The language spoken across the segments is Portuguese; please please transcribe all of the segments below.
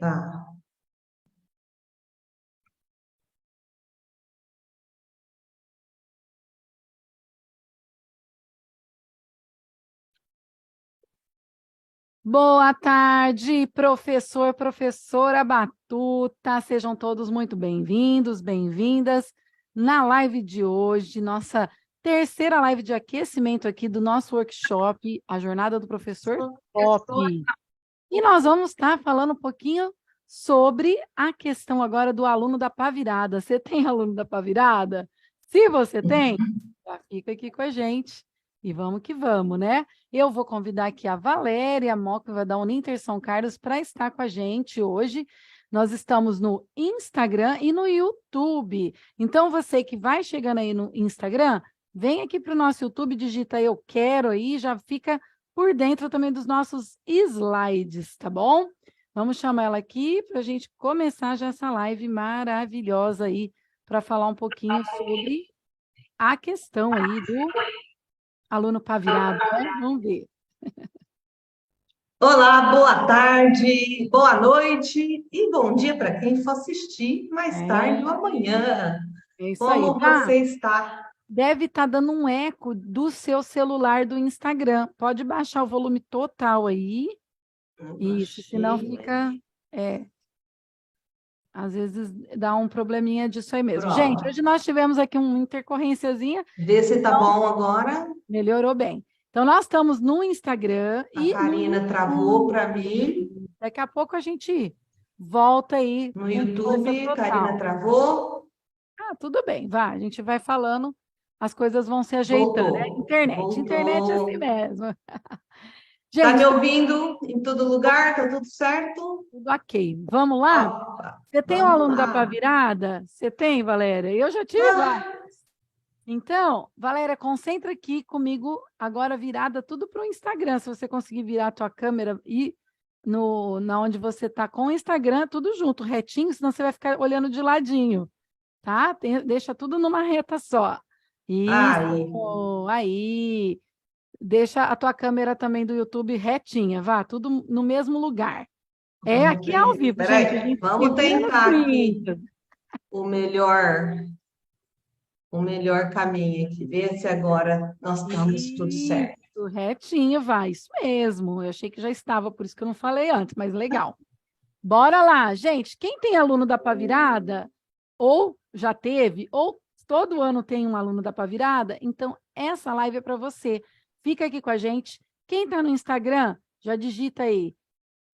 Tá. Boa tarde, professor, professora Batuta. Sejam todos muito bem-vindos, bem-vindas na live de hoje, nossa terceira live de aquecimento aqui do nosso workshop, A Jornada do Professor Top. E nós vamos estar falando um pouquinho sobre a questão agora do aluno da pá virada. Você tem aluno da pá virada? Se você tem, já fica aqui com a gente. E vamos que vamos, né? Eu vou convidar aqui a Valéria Moca, da Uninter São Carlos, para estar com a gente hoje. Nós estamos no Instagram e no YouTube. Então, você que vai chegando aí no Instagram, vem aqui para o nosso YouTube, digita Eu Quero aí, já fica por dentro também dos nossos slides, tá bom? Vamos chamar ela aqui para a gente começar já essa live maravilhosa aí, para falar um pouquinho sobre a questão aí do aluno pá virado, né? Vamos ver. Olá, boa tarde, boa noite e bom dia para quem for assistir mais tarde ou amanhã. É isso aí. Como Vá, você está? deve estar dando um eco do seu celular do Instagram. Pode baixar o volume total aí. Eu Isso, senão achei, fica... às vezes dá um probleminha disso aí mesmo. Gente, pronto. hoje nós tivemos aqui uma intercorrênciazinha, Vê se tá bom agora. melhorou bem. Então, nós estamos no Instagram A e no Karina travou para YouTube. mim. Daqui a pouco a gente volta aí No com força YouTube, Karina total. travou. Ah, tudo bem, vá, a gente vai falando, as coisas vão se ajeitando. É Voltou. internet é assim Voltou. mesmo. Tá me Gente, ouvindo em todo lugar? Tá tudo certo? tudo ok. Vamos lá? Opa, Você tem um vamos aluno da pá lá. virada? Você tem, Valéria? Eu já tive vários. Ah, Então, Valéria, concentra aqui comigo agora virada tudo para o Instagram. Se você conseguir virar a tua câmera e na onde você está com o Instagram, tudo junto, retinho, senão você vai ficar olhando de ladinho, tá? Deixa tudo numa reta só. Isso, aí. aí. Deixa a tua câmera também do YouTube retinha, vá, tudo no mesmo lugar. É Vamos aqui ao vivo, gente, a Peraí, gente se vamos vira nos tentar aqui 30. o melhor, o melhor caminho aqui. Ver se agora nós estamos tudo certo. Isso, retinho, vai, isso mesmo. Eu achei que já estava, por isso que eu não falei antes, mas legal. Bora lá, gente. Quem tem aluno da pá virada, ou já teve, ou todo ano tem um aluno da pá virada, então essa live é para você. Fica aqui com a gente. Quem está no Instagram, já digita aí.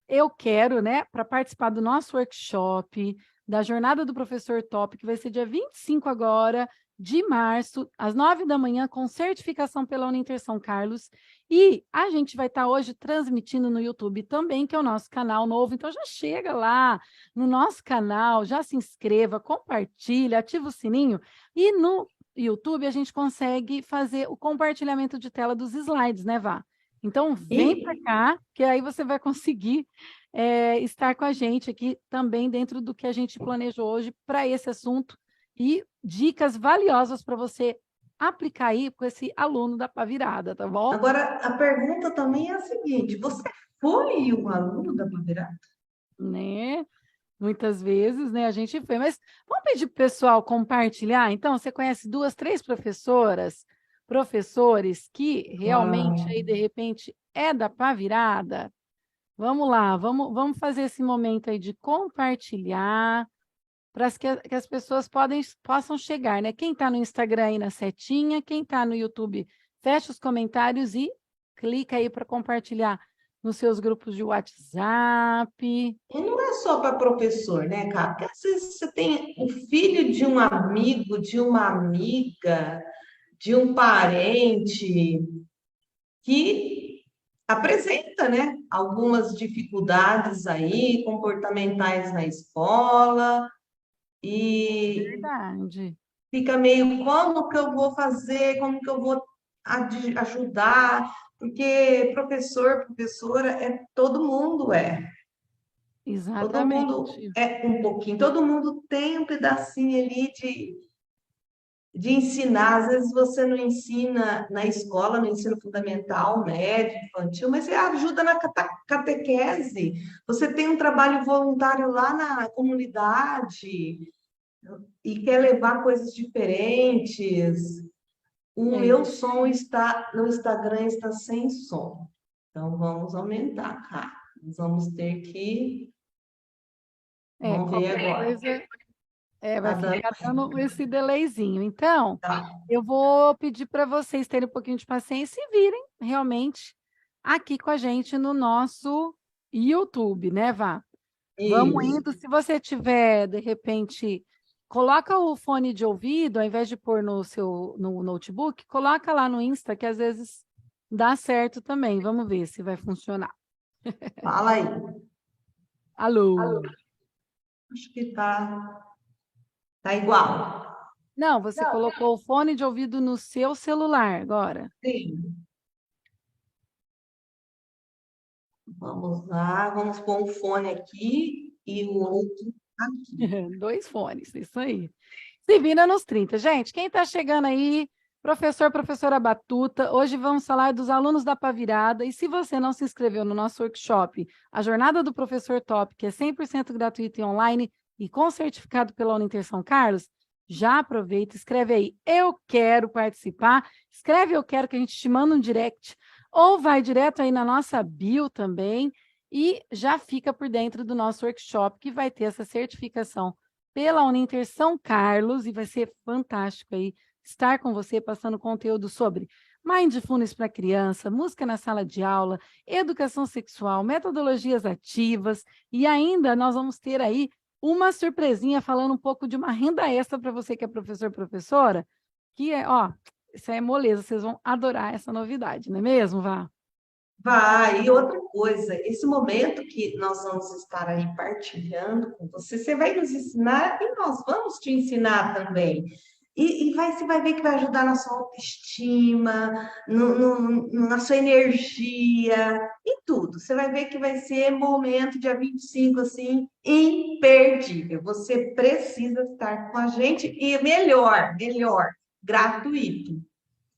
Eu quero, né, para participar do nosso workshop, da Jornada do Professor Top, que vai ser dia 25 agora de março, às 9 da manhã, com certificação pela Uninter São Carlos. E a gente vai estar hoje transmitindo no YouTube também, que é o nosso canal novo. Então já chega lá no nosso canal, já se inscreva, compartilha, ativa o sininho. E no YouTube a gente consegue fazer o compartilhamento de tela dos slides, né, Vá? Então vem para E, cá, que aí você vai conseguir estar com a gente aqui também dentro do que a gente planejou hoje para esse assunto e dicas valiosas para você aplicar aí com esse aluno da pá virada, tá bom? agora, a pergunta também é a seguinte: você foi um aluno da Bandeirada? Né? Muitas vezes, né, a gente foi, mas vamos pedir para o pessoal compartilhar? Então, você conhece duas, três professoras, professores que realmente Uau. aí, de repente, é da pá virada? Vamos lá, vamos fazer esse momento aí de compartilhar para que as pessoas possam chegar, né? Quem está no Instagram aí na setinha, quem está no YouTube, fecha os comentários e clica aí para compartilhar nos seus grupos de WhatsApp. E não é só para professor, né, cara? Porque às vezes você tem o filho de um amigo, de uma amiga, de um parente que apresenta, né, algumas dificuldades aí comportamentais na escola e Verdade. fica meio como que eu vou fazer, como que eu vou ajudar, porque professor, professora todo mundo Exatamente. é um pouquinho, todo mundo tem um pedacinho ali de ensinar. Às vezes você não ensina na escola, no ensino fundamental, médio, infantil, mas você ajuda na catequese. Você tem um trabalho voluntário lá na comunidade e quer levar coisas diferentes. O É meu isso. som está no Instagram, está sem som. Então vamos aumentar, cara. Nós vamos ter que. Vamos ver Qualquer agora. coisa Tá vai dando. ficar dando esse delayzinho. Então, Tá. eu vou pedir para vocês terem um pouquinho de paciência e virem realmente aqui com a gente no nosso YouTube, né, Vá? Vamos Isso. indo. Se você tiver, de repente, coloca o fone de ouvido, ao invés de pôr no notebook, coloca lá no Insta, que às vezes dá certo também. Vamos ver se vai funcionar. Fala aí. Alô? Acho que tá igual. Não, você colocou o fone de ouvido no seu celular agora. Sim. Vamos lá, vamos pôr um fone aqui e o outro aqui. 2 fones, isso aí. Se vira nos 30. Gente, quem está chegando aí, professora Batuta, hoje vamos falar dos alunos da Pá Virada. E se você não se inscreveu no nosso workshop, a Jornada do Professor Top, que é 100% gratuito e online e com certificado pela Uninter São Carlos, já aproveita, escreve aí, eu quero participar, escreve eu quero que a gente te manda um direct, ou vai direto aí na nossa bio também, e já fica por dentro do nosso workshop, que vai ter essa certificação pela Uninter São Carlos, e vai ser fantástico aí estar com você passando conteúdo sobre mindfulness para criança, música na sala de aula, educação sexual, metodologias ativas, e ainda nós vamos ter aí uma surpresinha falando um pouco de uma renda extra para você que é professor, professora, que é, ó, isso aí é moleza, vocês vão adorar essa novidade, não é mesmo, Vá? Vai, e outra coisa, esse momento que nós vamos estar aí partilhando com você, você vai nos ensinar e nós vamos te ensinar também. Você vai ver que vai ajudar na sua autoestima, na sua energia, e tudo. Você vai ver que vai ser momento, dia 25 assim, imperdível. Você precisa estar com a gente e melhor, gratuito.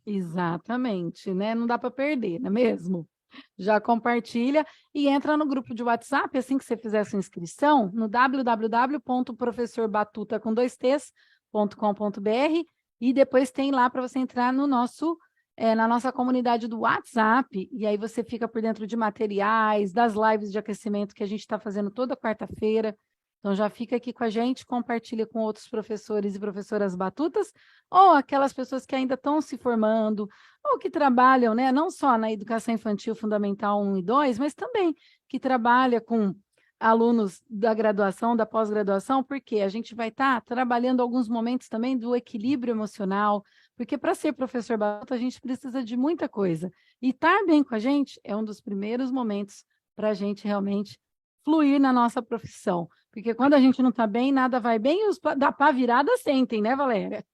Exatamente, né? Não dá para perder, não é mesmo? Já compartilha e entra no grupo de WhatsApp assim que você fizer sua inscrição no www.professorbatuta com 2ts.com.br e depois tem lá para você entrar no na nossa comunidade do WhatsApp e aí você fica por dentro de materiais, das lives de aquecimento que a gente está fazendo toda quarta-feira. Então já fica aqui com a gente, compartilha com outros professores e professoras batutas ou aquelas pessoas que ainda estão se formando ou que trabalham, né, não só na educação infantil fundamental 1 e 2, mas também que trabalha com alunos da graduação, da pós-graduação, porque a gente vai estar trabalhando alguns momentos também do equilíbrio emocional, porque para ser professor batuta a gente precisa de muita coisa. E estar bem com a gente é um dos primeiros momentos para a gente realmente fluir na nossa profissão. Porque quando a gente não está bem, nada vai bem, e os da pá virada sentem, né, Valéria?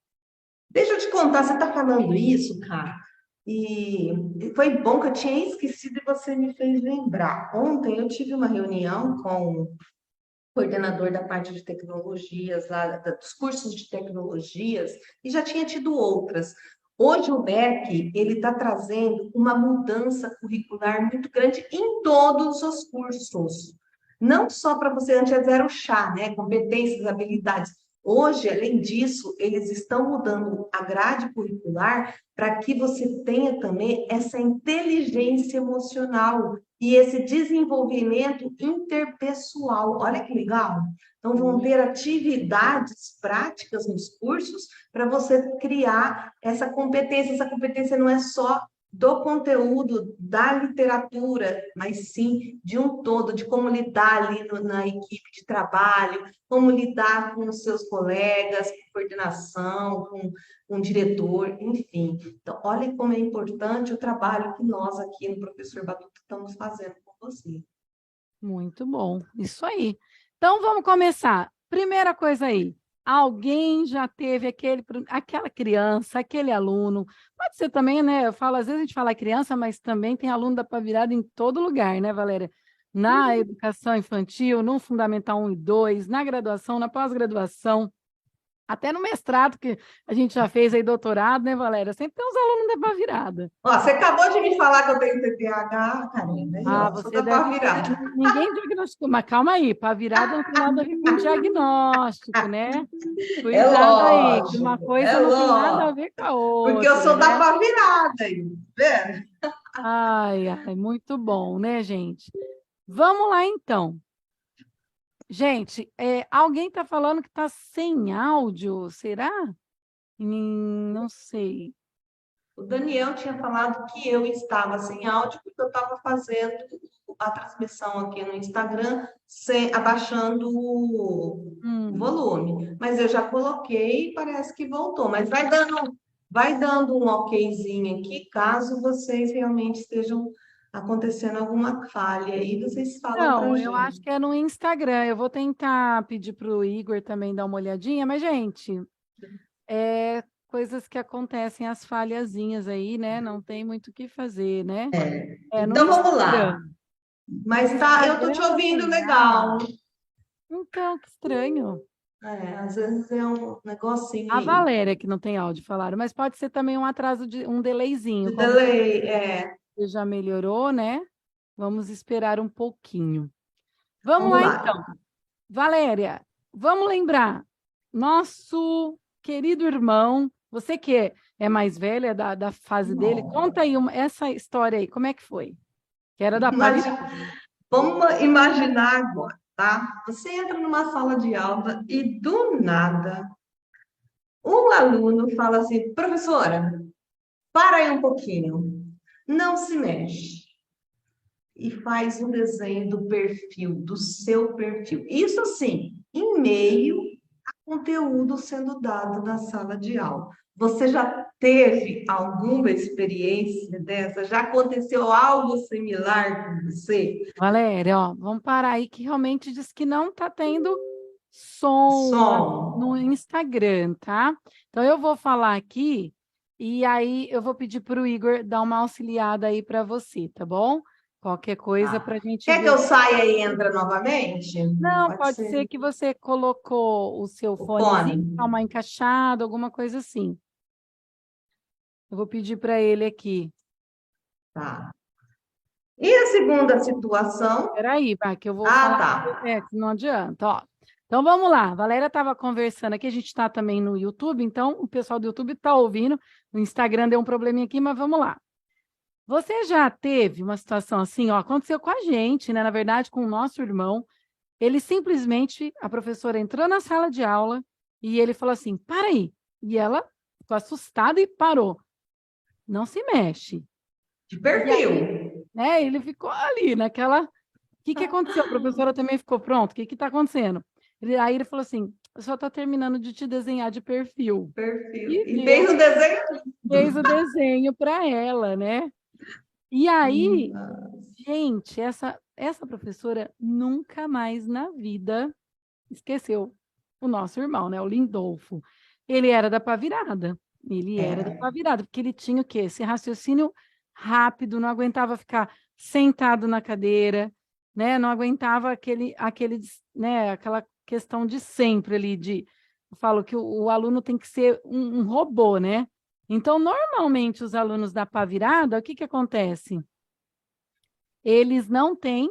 Deixa eu te contar, você está falando isso, cara, e foi bom que eu tinha esquecido e você me fez lembrar. Ontem eu tive uma reunião com o coordenador da parte de tecnologias, lá dos cursos de tecnologias, e já tinha tido outras. Hoje o MEC, ele está trazendo uma mudança curricular muito grande em todos os cursos. Não só para você, antes era o chá, né? Competências, habilidades. Hoje, além disso, eles estão mudando a grade curricular para que você tenha também essa inteligência emocional e esse desenvolvimento interpessoal. Olha que legal! Então, vão ter atividades práticas nos cursos para você criar essa competência. Essa competência não é só do conteúdo da literatura, mas sim de um todo, de como lidar ali na equipe de trabalho, como lidar com os seus colegas, com coordenação, com o diretor, enfim. Então, olha como é importante o trabalho que nós aqui no Professor Batuta estamos fazendo com você. Muito bom, isso aí. Então vamos começar. Primeira coisa aí, alguém já teve aquela criança, aquele aluno, pode ser também, né? Eu falo, às vezes a gente fala criança, mas também tem aluno da Pá Virada em todo lugar, né, Valéria? Na educação infantil, no Fundamental 1 e 2, na graduação, na pós-graduação. Até no mestrado, que a gente já fez aí doutorado, né, Valéria? Sempre tem uns alunos da pá virada. Ó, você acabou de me falar que eu tenho TDAH, Karina, aí, Ah, ó, sou você da deve. pá virada. Ninguém diagnosticou, mas calma aí, pá virada não tem nada a ver com diagnóstico, né? Cuidado aí, que uma É coisa não tem nada a lógico, ver com a porque eu outra, sou da né? pá virada aí, tá vendo? Ai, ai, muito bom, né, gente? Vamos lá, então. Gente, alguém está falando que está sem áudio, será? Não sei. O Daniel tinha falado que eu estava sem áudio porque eu estava fazendo a transmissão aqui no Instagram abaixando o Hum. volume. Mas eu já coloquei e parece que voltou. Mas vai dando um okzinho aqui, caso vocês realmente estejam acontecendo alguma falha aí, vocês falam para Não, a eu acho gente. que é no Instagram. Eu vou tentar pedir para o Igor também dar uma olhadinha, mas, gente, coisas que acontecem, as falhazinhas aí, né? Não tem muito o que fazer, né? É no Então vamos lá. Instagram. No Mas tá, eu tô te Instagram não ouvindo tem nada. legal. Então, que estranho. Às vezes é um negocinho A aí. Valéria que não tem áudio, falaram, mas pode ser também um atraso de um delayzinho. De Como delay, você já melhorou, né? Vamos esperar um pouquinho. Vamos vamos lá, lá. então. Valéria, vamos lembrar. Nosso querido irmão, você que é mais velha da fase dele, conta aí essa história aí, como é que foi? Que era da pá Mas virada. vamos imaginar agora, tá? Você entra numa sala de aula e do nada um aluno fala assim, professora, para aí um pouquinho, não se mexe. E faz um desenho do perfil, do seu perfil. Isso sim, em meio conteúdo sendo dado na sala de aula. Você já teve alguma experiência dessa? Já aconteceu algo similar com você? Valéria, ó, vamos parar aí que realmente diz que não está tendo som no Som. Instagram, tá? Então eu vou falar aqui e aí eu vou pedir para o Igor dar uma auxiliada aí para você, tá bom? Qualquer coisa Tá. para a gente Quer que ver eu o. saia e entre novamente? Não, Pode pode ser. ser que você colocou o seu O fone. fonezinho, tá mal encaixado, alguma coisa assim. Eu vou pedir para ele aqui. Tá. E a segunda situação? Peraí, vai, que eu vou Ah, falar. tá. Que não adianta, ó. Então vamos lá. A Valéria estava conversando aqui, a gente está também no YouTube, então o pessoal do YouTube está ouvindo. O Instagram deu um probleminha aqui, mas vamos lá. Você já teve uma situação assim, ó, aconteceu com a gente, né? Na verdade, com o nosso irmão. Ele simplesmente, a professora entrou na sala de aula e ele falou assim: para aí. E ela ficou assustada e parou. Não se mexe. De E aí, perfil. né, ele ficou ali naquela. O que que aconteceu? A professora também ficou pronto. O que que está acontecendo? Aí ele falou assim: eu só estou terminando de te desenhar de perfil. Perfil. E E fez deu, um desenho fez lindo. o desenho para ela, né? E aí, gente, essa professora nunca mais na vida esqueceu o nosso irmão, né? O Lindolfo. Ele era da pá virada. Ele era da pá É. virada, porque ele tinha o quê? Esse raciocínio rápido, não aguentava ficar sentado na cadeira, né? Não aguentava né? Aquela questão de sempre ali, eu falo que o aluno tem que ser um robô, né? Então, normalmente, os alunos da pá virada, o que que acontece? Eles não têm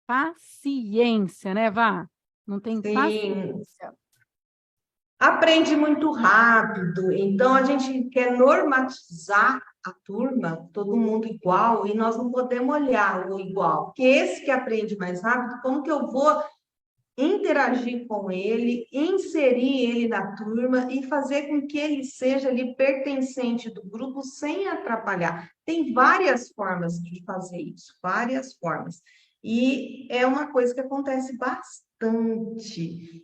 paciência, né, Vá? Não tem Sim. paciência. Aprende muito rápido, então a gente quer normatizar a turma, todo mundo igual, e nós não podemos olhar o igual, porque esse que aprende mais rápido, como que eu vou interagir com ele, inserir ele na turma e fazer com que ele seja ali pertencente do grupo sem atrapalhar? Tem várias formas de fazer isso, várias formas. E é uma coisa que acontece bastante.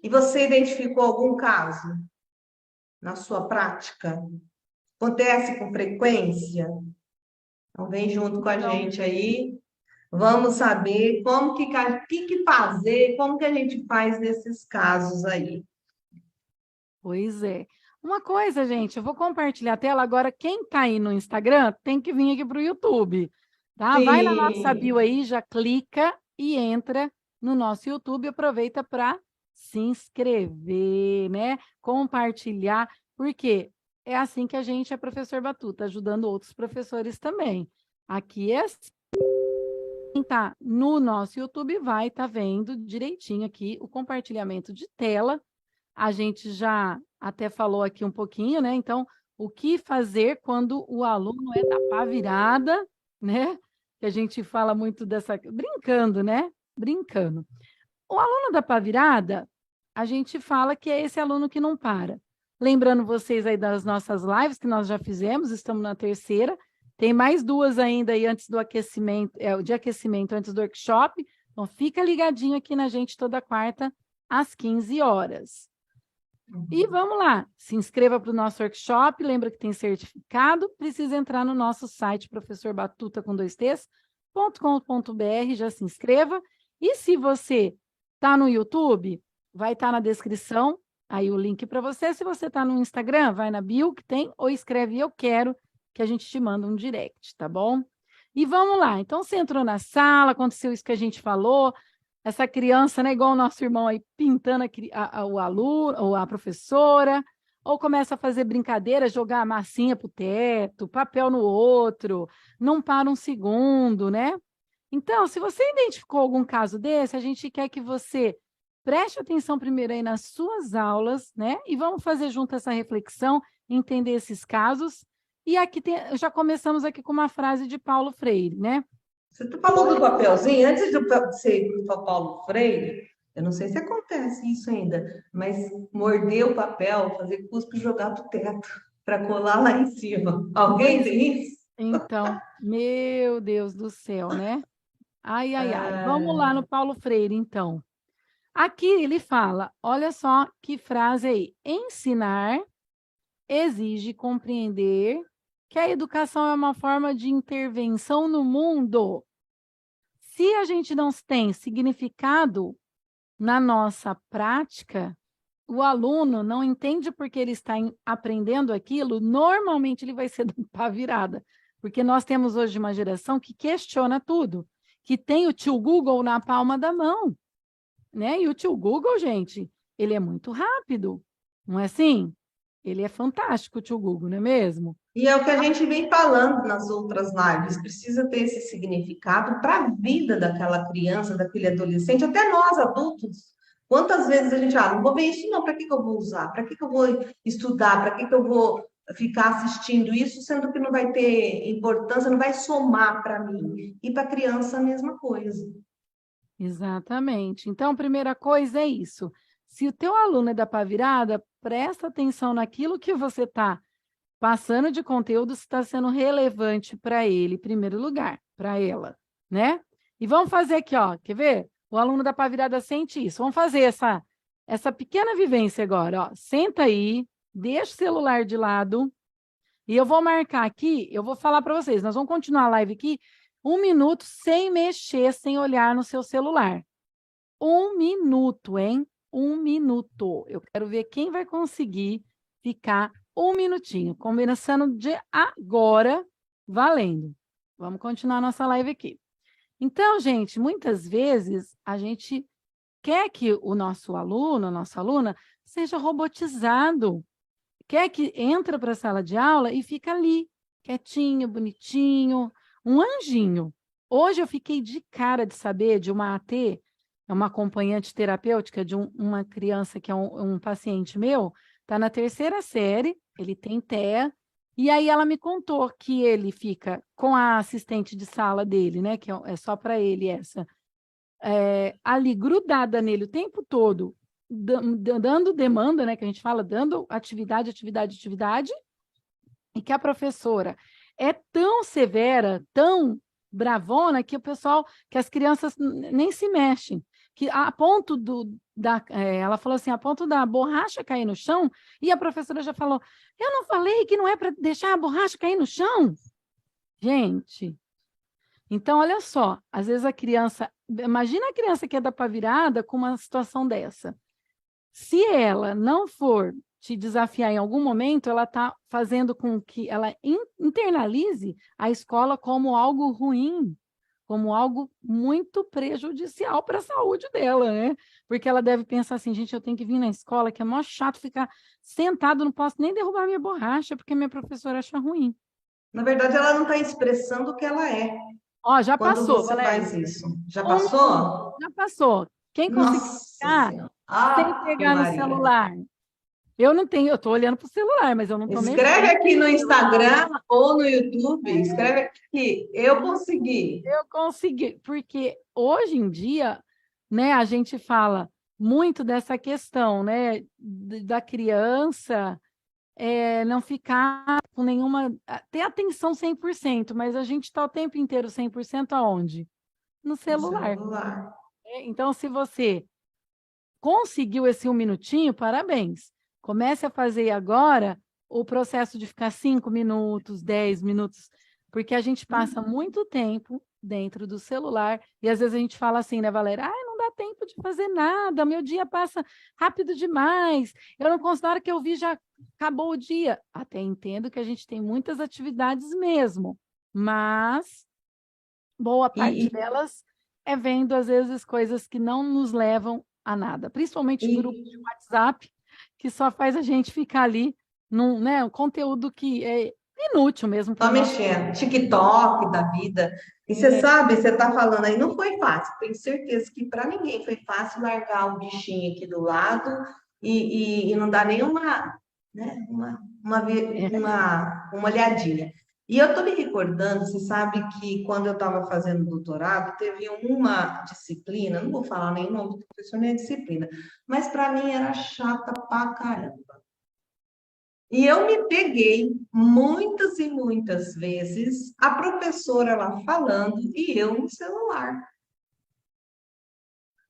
E você identificou algum caso na sua prática? Acontece com frequência? Então, vem junto com a Então, gente aí. Vamos saber que fazer, como que a gente faz nesses casos aí. pois é. Uma coisa, gente, eu vou compartilhar a tela agora. Quem está aí no Instagram tem que vir aqui para o YouTube, tá? Vai na nossa bio Sim, aí, já clica e entra no nosso YouTube. Aproveita para se inscrever, né? Compartilhar, porque é assim que a gente é professor Batuta, ajudando outros professores também. Aqui é assim. Quem está no nosso YouTube vai estar vendo direitinho aqui o compartilhamento de tela. A gente já até falou aqui um pouquinho, né? Então, o que fazer quando o aluno é da pá virada, né? Que a gente fala muito dessa... Brincando, né? Brincando. O aluno da pá virada, a gente fala que é esse aluno que não para. Lembrando vocês aí das nossas lives que nós já fizemos, estamos na terceira, tem mais duas ainda aí antes do aquecimento, o de aquecimento antes do workshop, então fica ligadinho aqui na gente toda quarta às 15 horas. E vamos lá, se inscreva para o nosso workshop, lembra que tem certificado, precisa entrar no nosso site, professorbatuta com 2ts.com.br, já se inscreva. E se você está no YouTube, vai estar na descrição, aí o link para você. Se você está no Instagram, vai na bio que tem, ou escreve eu quero, que a gente te manda um direct, tá bom? E vamos lá, então você entrou na sala, aconteceu isso que a gente falou, essa criança, né, igual o nosso irmão aí, pintando o aluno, ou a professora, ou começa a fazer brincadeira, jogar a massinha para o teto, papel no outro, não para um segundo, né? Então, se você identificou algum caso desse, a gente quer que você preste atenção primeiro aí nas suas aulas, né? E vamos fazer junto essa reflexão, entender esses casos. E aqui já começamos aqui com uma frase de Paulo Freire, né? Você falou do papelzinho, antes de ser do Paulo Freire, eu não sei se acontece isso ainda, mas morder o papel, fazer cuspe e jogar do teto para colar lá em cima. Alguém tem isso? Então, meu Deus do céu, né? Ai, ai, ai. Vamos lá no Paulo Freire, então. Aqui ele fala, olha só que frase aí. Ensinar exige compreender que a educação é uma forma de intervenção no mundo. Se a gente não tem significado na nossa prática, o aluno não entende porque ele está aprendendo aquilo, normalmente ele vai ser de pá virada. Porque nós temos hoje uma geração que questiona tudo, que tem o tio Google na palma da mão, né? E o tio Google, gente, ele é muito rápido, não é assim? Ele é fantástico, o tio Google, não é mesmo? E é o que a gente vem falando nas outras lives, precisa ter esse significado para a vida daquela criança, daquele adolescente, até nós adultos. Quantas vezes a gente, não vou ver isso não, para que eu vou usar? Para que eu vou estudar? Para que eu vou ficar assistindo isso, sendo que não vai ter importância, não vai somar para mim. E para a criança a mesma coisa. Exatamente. Então, a primeira coisa é isso. Se o teu aluno é da pá virada, presta atenção naquilo que você está passando de conteúdo, se está sendo relevante para ele, em primeiro lugar, para ela, né? E vamos fazer aqui, ó, quer ver? O aluno da pá virada sente isso. Vamos fazer essa pequena vivência agora, ó. Senta aí, deixa o celular de lado, e eu vou marcar aqui, eu vou falar para vocês, nós vamos continuar a live aqui, 1 minuto sem mexer, sem olhar no seu celular. 1 minuto, hein? 1 minuto. Eu quero ver quem vai conseguir ficar 1 minutinho. Começando de agora, valendo. Vamos continuar nossa live aqui. Então, gente, muitas vezes a gente quer que o nosso aluno, a nossa aluna, seja robotizado. Quer que entra para a sala de aula e fica ali, quietinho, bonitinho, um anjinho. Hoje eu fiquei de cara de saber de uma AT, é uma acompanhante terapêutica de uma criança que é um paciente meu, está na terceira série, ele tem TEA, e aí ela me contou que ele fica com a assistente de sala dele, né, que é só para ele essa, ali grudada nele o tempo todo, dando demanda, né, que a gente fala, dando atividade, e que a professora é tão severa, tão bravona, que o pessoal, que as crianças nem se mexem, que a ponto ela falou assim, a ponto da borracha cair no chão, e a professora já falou, eu não falei que não é para deixar a borracha cair no chão? Gente, então olha só, às vezes a criança, imagina a criança que é da pá virada com uma situação dessa. Se ela não for te desafiar em algum momento, ela está fazendo com que ela internalize a escola como algo ruim, como algo muito prejudicial para a saúde dela, né? Porque ela deve pensar assim, gente, eu tenho que vir na escola, que é mó chato ficar sentado, não posso nem derrubar minha borracha, porque minha professora acha ruim. Na verdade, ela não está expressando o que ela é Ó, já quando passou, você Valéria. faz isso. Já 1 minuto, passou? já passou. Quem conseguiu Nossa ficar Senhora. sem Ave pegar no Maria. celular? Eu não tenho, eu estou olhando para o celular, mas eu não estou Escreve mexendo. aqui no Instagram ou no YouTube. Escreve aqui. Eu consegui. Eu consegui, porque hoje em dia, né, a gente fala muito dessa questão, né, da criança não ficar com nenhuma, ter atenção 100%, mas a gente está o tempo inteiro 100% aonde? No No celular. celular. Então, se você conseguiu esse 1 minutinho, parabéns. Comece a fazer agora o processo de ficar 5 minutos, 10 minutos, porque a gente passa muito tempo dentro do celular e às vezes a gente fala assim, né, Valéria? Ah, não dá tempo de fazer nada, meu dia passa rápido demais, eu não considero que eu vi já acabou o dia. Até entendo que a gente tem muitas atividades mesmo, mas boa parte E, delas é vendo, às vezes, coisas que não nos levam a nada, principalmente grupo de e, WhatsApp, que só faz a gente ficar ali num, né, um conteúdo que é inútil mesmo para Só o nosso. mexendo, TikTok da vida. E você É, sabe, você está falando aí, não foi fácil. Tenho certeza que para ninguém foi fácil largar o bichinho aqui do lado e não dar nenhuma, né, é, uma olhadinha. E eu estou me recordando, você sabe que quando eu estava fazendo doutorado, teve uma disciplina, não vou falar nenhum nome do professor nem a disciplina, mas para mim era chata pra caramba. E eu me peguei muitas e muitas vezes a professora lá falando e eu no celular.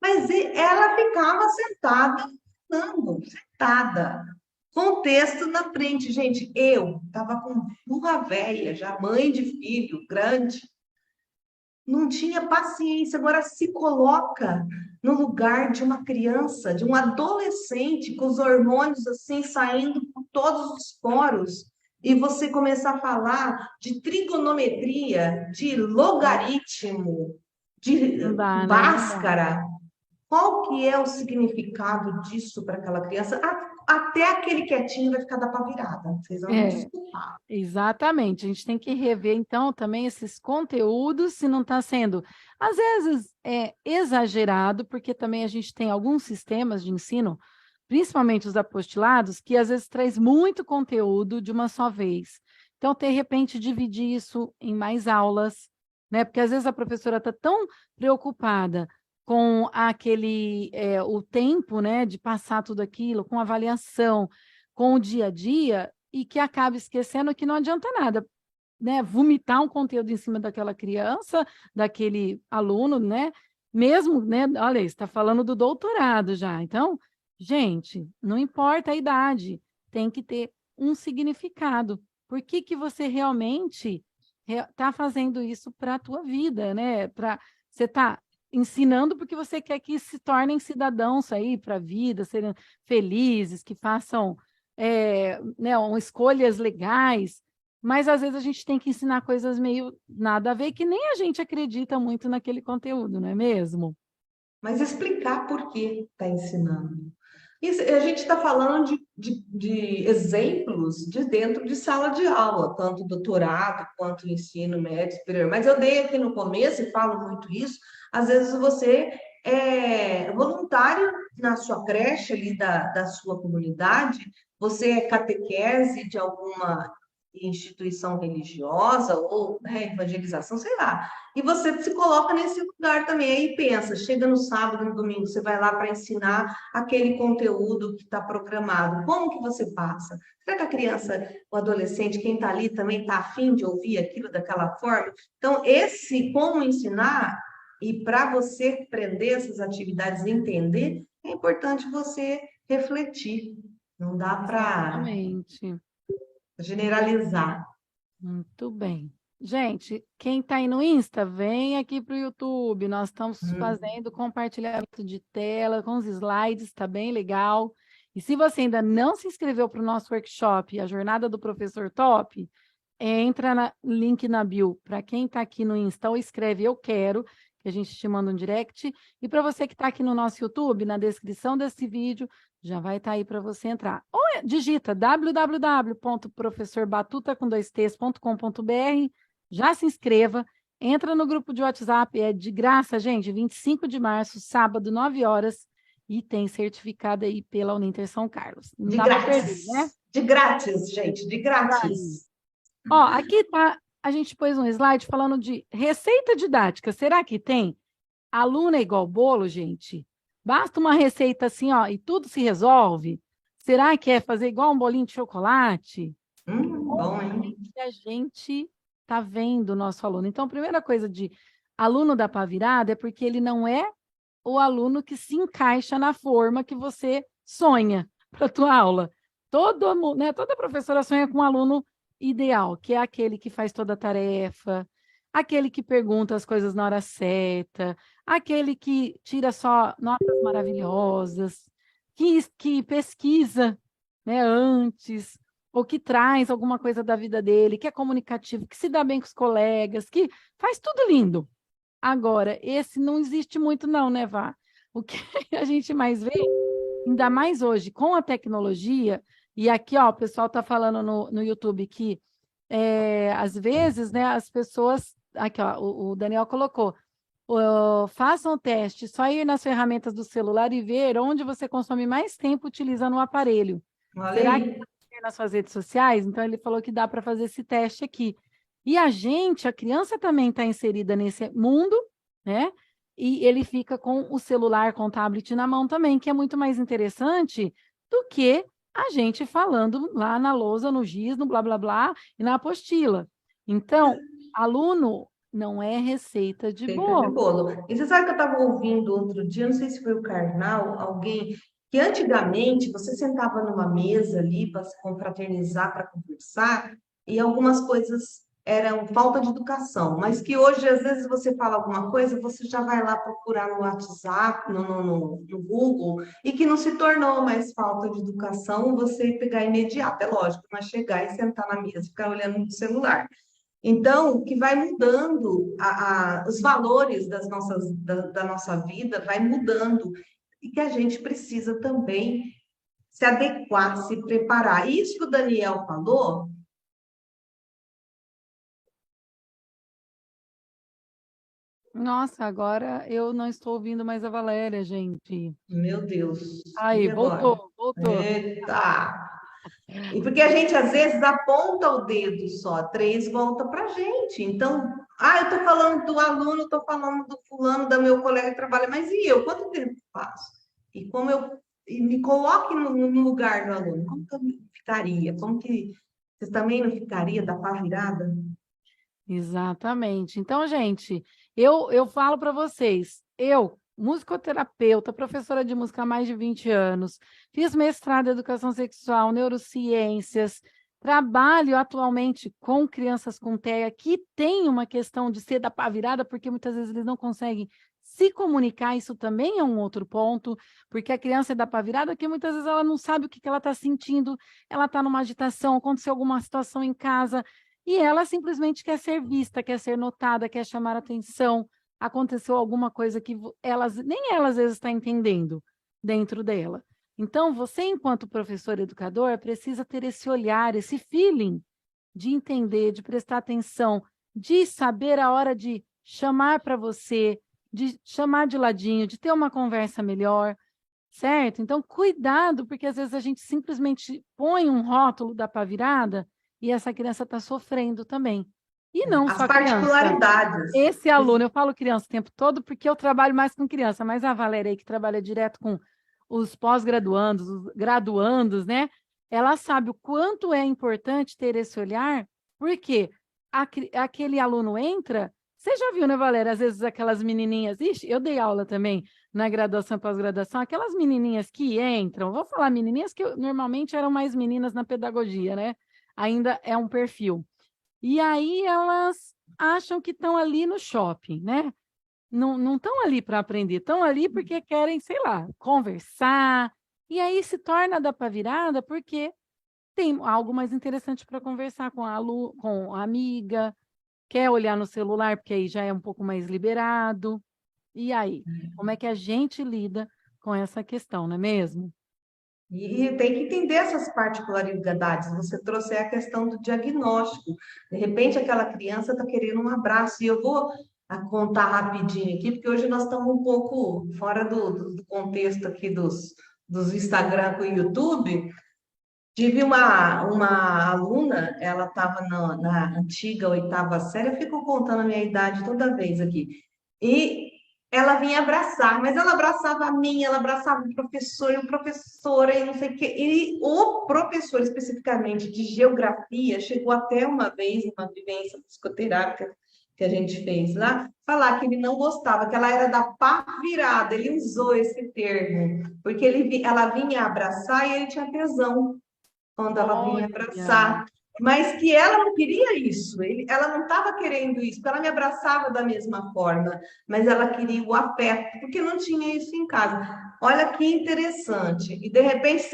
Mas ela ficava sentada, falando, sentada, com o texto na frente. Gente, eu estava com burra velha, já mãe de filho grande, não tinha paciência. Agora se coloca no lugar de uma criança, de um adolescente, com os hormônios assim saindo por todos os poros, e você começar a falar de trigonometria, de logaritmo, não de dá, né? Não dá. Bhaskara. Qual que é o significado disso para aquela criança? Até aquele quietinho vai ficar da pá virada. Vocês vão me É, desculpar. exatamente. A gente tem que rever, então, também esses conteúdos, se não está sendo, às vezes, exagerado, porque também a gente tem alguns sistemas de ensino, principalmente os apostilados, que às vezes traz muito conteúdo de uma só vez. Então, de repente, dividir isso em mais aulas, né? Porque às vezes a professora está tão preocupada com o tempo, né, de passar tudo aquilo, com avaliação, com o dia a dia, e que acaba esquecendo que não adianta nada, né? Vomitar um conteúdo em cima daquela criança, daquele aluno, né? Mesmo, né? Olha, está falando do doutorado já. Então, gente, não importa a idade, tem que ter um significado. Por que que você realmente está fazendo isso para a tua vida, né? Você está ensinando porque você quer que se tornem cidadãos aí para a vida, serem felizes, que façam né, escolhas legais, mas às vezes a gente tem que ensinar coisas meio nada a ver, que nem a gente acredita muito naquele conteúdo, não é mesmo? Mas explicar por que está ensinando. A gente está falando de exemplos de dentro de sala de aula, tanto doutorado quanto ensino médio superior. Mas eu dei aqui no começo e falo muito isso. Às vezes você é voluntário na sua creche ali da sua comunidade, você é catequese de alguma instituição religiosa ou né, evangelização, sei lá. E você se coloca nesse lugar também. Aí pensa, chega no sábado, no domingo, você vai lá para ensinar aquele conteúdo que está programado. Como que você passa? Será que a criança, o adolescente, quem está ali também está afim de ouvir aquilo daquela forma? Então, esse como ensinar, e para você aprender essas atividades e entender, é importante você refletir. Não dá para Exatamente. generalizar. Muito bem. Gente, quem está aí no Insta, vem aqui para o YouTube. Nós estamos Hum. fazendo compartilhamento de tela com os slides, está bem legal. E se você ainda não se inscreveu para o nosso workshop, A Jornada do Professor Top, entra no link na bio. Para quem está aqui no Insta, ou escreve eu quero, que a gente te manda um direct. E para você que está aqui no nosso YouTube, na descrição desse vídeo, já vai estar aí para você entrar. Ou digita www.professorbatuta.com.br, já se inscreva, entra no grupo de WhatsApp, é de graça, gente, 25 de março, sábado, 9 horas, e tem certificado aí pela Uninter São Carlos. Não De dá para perder, né? grátis. De grátis, gente, de Aí. grátis. Ó, aqui tá, a gente pôs um slide falando de receita didática. Será que tem? Aluno é igual bolo, gente? Basta uma receita assim, ó, e tudo se resolve? Será que é fazer igual um bolinho de chocolate? Bom, hein? Que a gente tá vendo o nosso aluno. Então, a primeira coisa de aluno da pá virada é porque ele não é o aluno que se encaixa na forma que você sonha para a tua aula. Toda professora sonha com um aluno ideal, que é aquele que faz toda a tarefa, aquele que pergunta as coisas na hora certa, aquele que tira só notas maravilhosas, que pesquisa, né, antes, ou que traz alguma coisa da vida dele, que é comunicativo, que se dá bem com os colegas, que faz tudo lindo. Agora, esse não existe muito não, né, Vá? O que a gente mais vê, ainda mais hoje, com a tecnologia, e aqui, ó, o pessoal está falando no YouTube que, às vezes, né, as pessoas, aqui, ó, o Daniel colocou, façam o teste, só ir nas ferramentas do celular e ver onde você consome mais tempo utilizando o aparelho. Olha Será que aí. tem nas suas redes sociais? Então, ele falou que dá para fazer esse teste aqui. E a criança também está inserida nesse mundo, né? E ele fica com o celular, com o tablet na mão também, que é muito mais interessante do que a gente falando lá na lousa, no giz, no blá blá blá e na apostila. Então, aluno não é receita de Receita de bolo. bolo. E você sabe que eu estava ouvindo outro dia, não sei se foi o Karnal, alguém, que antigamente você sentava numa mesa ali para se confraternizar, para conversar, e algumas coisas eram falta de educação, mas que hoje, às vezes, você fala alguma coisa, você já vai lá procurar no WhatsApp, no Google, e que não se tornou mais falta de educação você pegar imediato. É lógico, mas chegar e sentar na mesa e ficar olhando no celular. Então, que vai mudando os valores da nossa vida, vai mudando, e que a gente precisa também se adequar, se preparar. Isso que o Daniel falou, Nossa, agora eu não estou ouvindo mais a Valéria, gente. meu Deus, Aí, e agora? voltou, voltou. Eita! E porque a gente às vezes aponta o dedo só, três volta para a gente. Então, eu estou falando do aluno, estou falando do fulano, do meu colega que trabalha, mas e eu? Quanto tempo faço? E como eu me coloque no lugar do aluno, como que eu ficaria? Como que você também não ficaria da pá virada? Exatamente. Então, gente, eu falo para vocês, eu, musicoterapeuta, professora de música há mais de 20 anos, fiz mestrado em educação sexual, neurociências, trabalho atualmente com crianças com TEA que tem uma questão de ser da pá virada, porque muitas vezes eles não conseguem se comunicar, isso também é um outro ponto, porque a criança é da pá virada, que muitas vezes ela não sabe o que ela está sentindo, ela está numa agitação, aconteceu alguma situação em casa, e ela simplesmente quer ser vista, quer ser notada, quer chamar atenção. Aconteceu alguma coisa que nem ela às vezes está entendendo dentro dela. Então, você, enquanto professor educador, precisa ter esse olhar, esse feeling de entender, de prestar atenção, de saber a hora de chamar para você, de chamar de ladinho, de ter uma conversa melhor, certo? Então, cuidado, porque às vezes a gente simplesmente põe um rótulo da pá virada e essa criança está sofrendo também. E não As só criança. particularidades. Esse aluno, eu falo criança o tempo todo porque eu trabalho mais com criança, mas a Valéria aí que trabalha direto com os pós-graduandos, os graduandos, né? Ela sabe o quanto é importante ter esse olhar, porque aquele aluno entra, você já viu, né, Valéria? Às vezes aquelas menininhas, ixi, eu dei aula também na graduação, pós-graduação, aquelas menininhas que entram, vou falar menininhas que normalmente eram mais meninas na pedagogia, né? Ainda é um perfil. E aí elas acham que estão ali no shopping, né? Não estão ali para aprender, estão ali porque querem, sei lá, conversar. E aí se torna da pá virada porque tem algo mais interessante para conversar com com a amiga, quer olhar no celular, porque aí já é um pouco mais liberado. E aí, como é que a gente lida com essa questão, não é mesmo? E tem que entender essas particularidades. Você trouxe a questão do diagnóstico. De repente, aquela criança está querendo um abraço. E eu vou contar rapidinho aqui, porque hoje nós estamos um pouco fora do contexto aqui dos Instagram com o YouTube. Tive uma aluna, ela estava na antiga oitava série, eu fico contando a minha idade toda vez aqui. E ela vinha abraçar, mas ela abraçava a mim, ela abraçava o professor e o professora e não sei o quê. E o professor, especificamente de geografia, chegou até uma vez, numa vivência psicoterápica que a gente fez lá, falar que ele não gostava, que ela era da pá virada, ele usou esse termo, porque ela vinha abraçar e ele tinha tesão quando ela vinha Olha, abraçar, mas que ela não queria isso, ela não estava querendo isso, porque ela me abraçava da mesma forma, mas ela queria o afeto, porque não tinha isso em casa. Olha que interessante. E de repente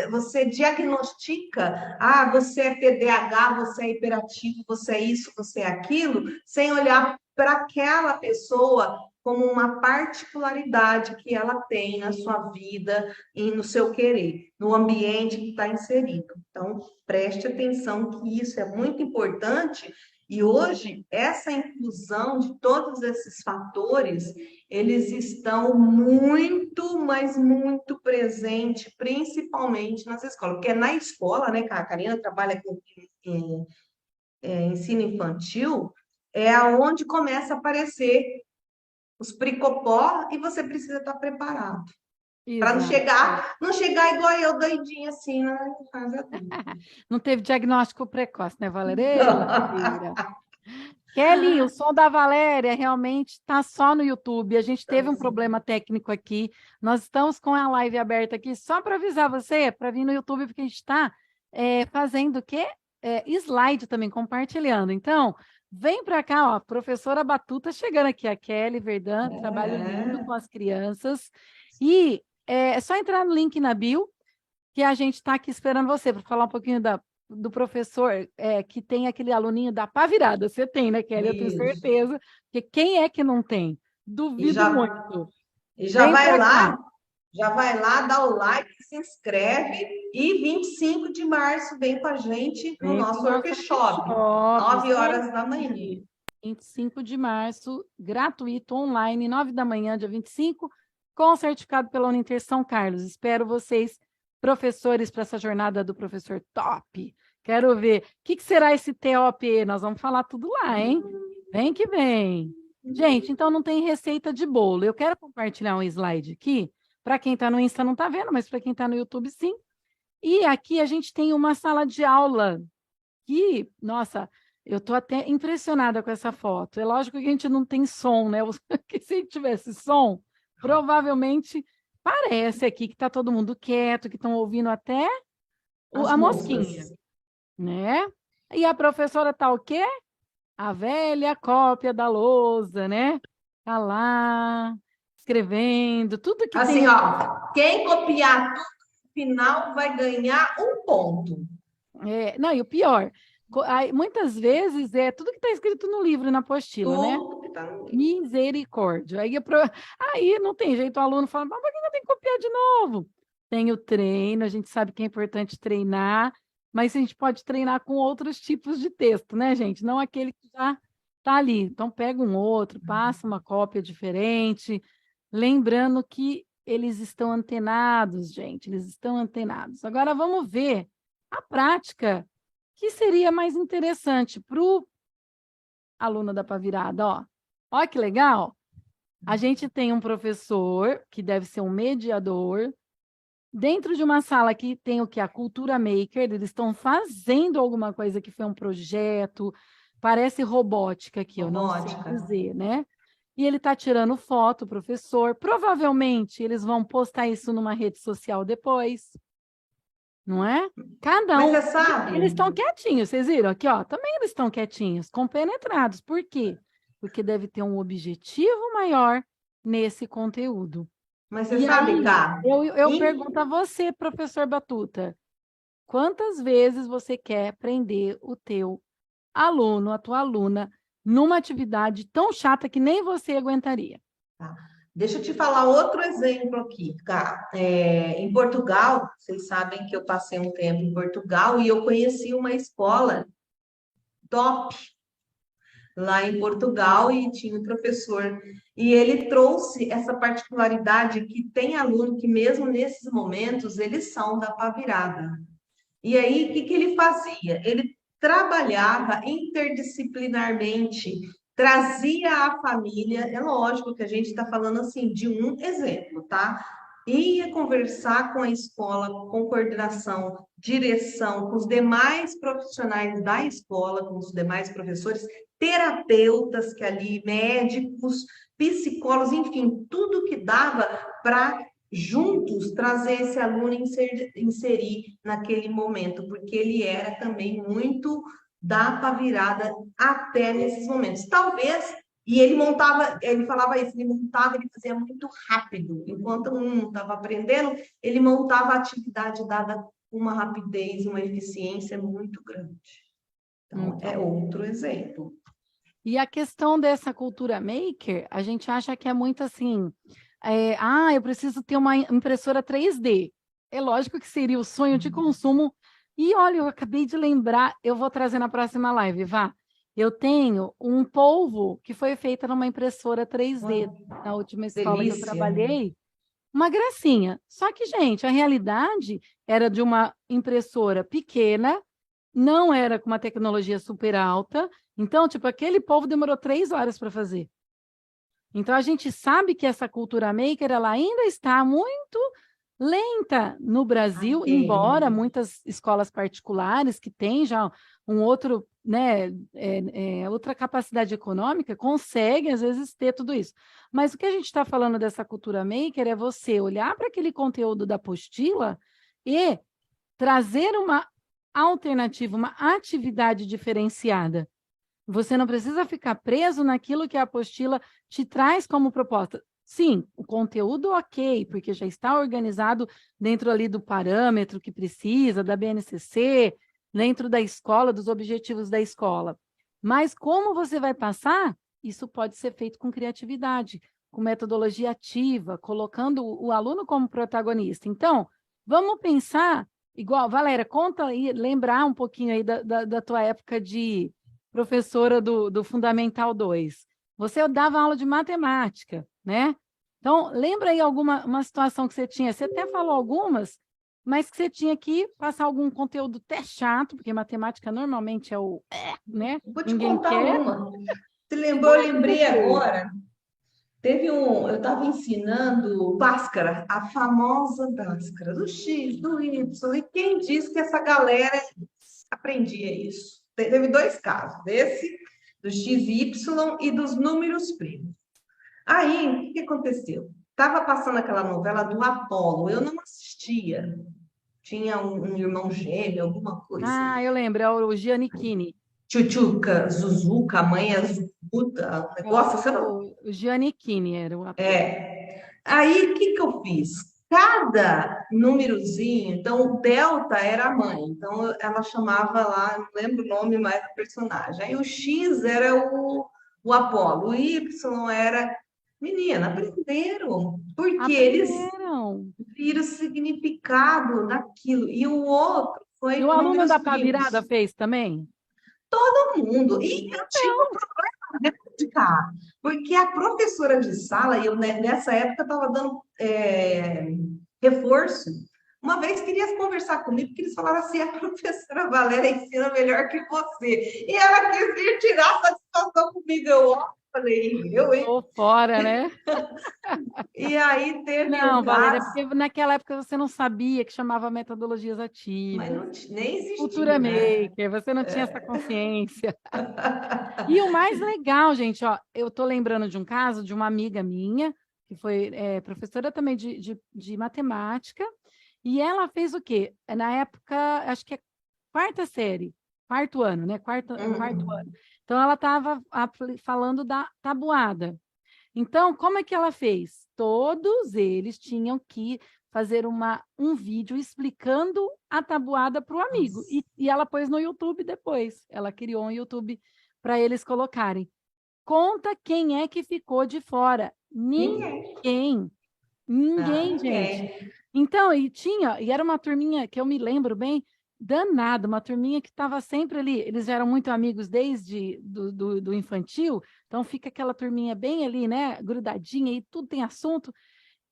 você diagnostica, você é TDAH, você é hiperativo, você é isso, você é aquilo, sem olhar para aquela pessoa como uma particularidade que ela tem na sua vida e no seu querer, no ambiente que está inserido. Então, preste atenção que isso é muito importante e hoje essa inclusão de todos esses fatores, eles estão muito, mas muito presentes, principalmente nas escolas, porque é na escola, né, que a Karina trabalha com ensino infantil, é aonde começa a aparecer os pricopó e você precisa estar preparado. Para não exato. chegar igual eu, doidinha assim, na fase adulta. Não teve diagnóstico precoce, né, Valéria? Lasqueira. Kelly, o som da Valéria realmente está só no YouTube. A gente teve um problema técnico aqui. Nós estamos com a live aberta aqui só para avisar você, para vir no YouTube, porque a gente está fazendo o quê? Slide também, compartilhando. Então, vem para cá, ó, a professora Batuta chegando aqui, a Kelly Verdun, trabalho lindo com as crianças. E é só entrar no link na bio, que a gente está aqui esperando você para falar um pouquinho do professor que tem aquele aluninho da pá virada. Você tem, né, Kelly? Eu tenho Isso. certeza. Porque quem é que não tem? E Duvido já, muito. e Vem para cá. já vai lá, dá o like, se inscreve e 25 de março vem com a gente no Vem para o nosso nosso workshop, workshop. 9 Isso horas da manhã. aí. 25 de março, gratuito, online, 9 da manhã, dia 25, com certificado pela Uninter São Carlos. Espero vocês, professores, para essa jornada do professor top. Quero ver. O que será esse TOP? Nós vamos falar tudo lá, hein? Vem que vem. Gente, então não tem receita de bolo. Eu quero compartilhar um slide aqui. Para quem está no Insta não está vendo, mas para quem está no YouTube, sim. E aqui a gente tem uma sala de aula que, nossa, eu estou até impressionada com essa foto. É lógico que a gente não tem som, né? Porque se tivesse som, provavelmente parece aqui que está todo mundo quieto, que estão ouvindo até As a mosquinha, moscas. né? E a professora tá o quê? A velha cópia da lousa, né? Tá lá, escrevendo, tudo que tem. Assim, ó, quem copiar tudo no final vai ganhar um ponto. Não, e o pior, muitas vezes é tudo que está escrito no livro, na apostila, né? Tudo que tá no livro. Misericórdia. Aí não tem jeito, o aluno fala, mas por que eu tenho que copiar de novo? Tem o treino, a gente sabe que é importante treinar, mas a gente pode treinar com outros tipos de texto, né, gente? Não aquele que já está ali. Então, pega um outro, passa uma cópia diferente, lembrando que eles estão antenados, gente, eles estão antenados. Agora, vamos ver a prática, que seria mais interessante para o aluno da Pavirada, ó. Ó que legal! A gente tem um professor, que deve ser um mediador, dentro de uma sala que tem o que? A Cultura Maker, eles estão fazendo alguma coisa que foi um projeto, parece robótica aqui, eu não sei Robótica. dizer, né? E ele está tirando foto, o professor. Provavelmente eles vão postar isso numa rede social depois, não é? Cada Mas um. você sabe, Eles estão quietinhos, vocês viram aqui, ó? Também eles estão quietinhos, compenetrados. Por quê? Porque deve ter um objetivo maior nesse conteúdo. mas você E sabe, aí, Cá, eu pergunto a você, professor Batuta, quantas vezes você quer prender o teu aluno, a tua aluna, numa atividade tão chata que nem você aguentaria. Tá. Deixa eu te falar outro exemplo aqui, tá? Em Portugal, vocês sabem que eu passei um tempo em Portugal e eu conheci uma escola top lá em Portugal e tinha um professor. E ele trouxe essa particularidade que tem aluno que mesmo nesses momentos eles são da pá virada. E aí, o que que ele fazia? Ele trabalhava interdisciplinarmente, trazia a família, é lógico que a gente está falando assim de um exemplo, tá? Ia conversar com a escola, com coordenação, direção, com os demais profissionais da escola, com os demais professores, terapeutas que ali, médicos, psicólogos, enfim, tudo que dava para juntos trazer esse aluno e inserir naquele momento, porque ele era também muito da pá virada até nesses momentos. Talvez, e ele montava, ele falava isso, ele montava, ele fazia muito rápido. Enquanto um estava aprendendo, ele montava a atividade dada com uma rapidez, uma eficiência muito grande. Então, é outro exemplo. E a questão dessa cultura maker, a gente acha que é muito assim, eu preciso ter uma impressora 3D. É lógico que seria o sonho de consumo. E olha, eu acabei de lembrar, eu vou trazer na próxima live, vá. Eu tenho um polvo que foi feito numa impressora 3D na última escola que eu trabalhei. Uma gracinha. Só que, gente, a realidade era de uma impressora pequena, não era com uma tecnologia super alta. Então, tipo, aquele polvo demorou 3 horas para fazer. Então, a gente sabe que essa cultura maker, ela ainda está muito lenta no Brasil, embora muitas escolas particulares que têm já um outro, né, outra capacidade econômica, conseguem, às vezes, ter tudo isso. Mas o que a gente está falando dessa cultura maker é você olhar para aquele conteúdo da apostila e trazer uma alternativa, uma atividade diferenciada. Você não precisa ficar preso naquilo que a apostila te traz como proposta. Sim, o conteúdo ok, porque já está organizado dentro ali do parâmetro que precisa, da BNCC, dentro da escola, dos objetivos da escola. Mas como você vai passar? Isso pode ser feito com criatividade, com metodologia ativa, colocando o aluno como protagonista. Então, vamos pensar, igual, Valéria, conta aí, lembrar um pouquinho aí da tua época de professora do Fundamental 2. Você dava aula de matemática, né? Então, lembra aí uma situação que você tinha, você até falou algumas, mas que você tinha que passar algum conteúdo até chato, porque matemática normalmente é o, né? Vou te Ninguém contar quer. uma. Você lembrou, eu lembrei agora. Eu estava ensinando Bhaskara, a famosa Bhaskara, do X, do Y, e quem disse que essa galera aprendia isso? Teve 2 casos, desse, do X e Y e dos números primos. Aí, o que aconteceu? Estava passando aquela novela do Apolo, eu não assistia, tinha um irmão gêmeo, alguma coisa. Ah, eu lembro, é o Giannichini. Tchutchuca, Zuzuca, a mãe é Zuzuca, o negócio, você não... O Giannichini era o ator. Aí, o que que eu fiz? Cada númerozinho, então o delta era a mãe, então ela chamava lá, não lembro o nome mais do personagem. Aí o X era o Apolo, o Y era menina, aprenderam, porque eles Aprenderam. viram o significado daquilo. E o outro foi E o aluno números da Pá primos. Virada fez também? Todo mundo. E eu tive um problema de praticar, porque a professora de sala, e eu nessa época estava dando reforço, uma vez queria conversar comigo, porque eles falaram assim: a professora Valéria ensina melhor que você. E ela quis vir tirar satisfação comigo. Eu falei, hein? Tô fora, né? E aí teve um Não, Valéria, caso, porque naquela época você não sabia que chamava metodologias mas ativas, não, nem cultura existia, né? maker, você não tinha essa consciência. E o mais legal, gente, ó, eu tô lembrando de um caso de uma amiga minha, que foi professora também de matemática, e ela fez o quê? Na época, acho que é quarta série, quarto ano, né? Quarto ano. Então, ela estava falando da tabuada. Então, como é que ela fez? Todos eles tinham que fazer um vídeo explicando a tabuada para o amigo. E ela pôs no YouTube depois. Ela criou um YouTube para eles colocarem. Conta quem é que ficou de fora. Ninguém. Ninguém, gente. Então, e era uma turminha que eu me lembro bem, danada, uma turminha que estava sempre ali. Eles eram muito amigos desde do infantil, então fica aquela turminha bem ali, né, grudadinha, e tudo tem assunto.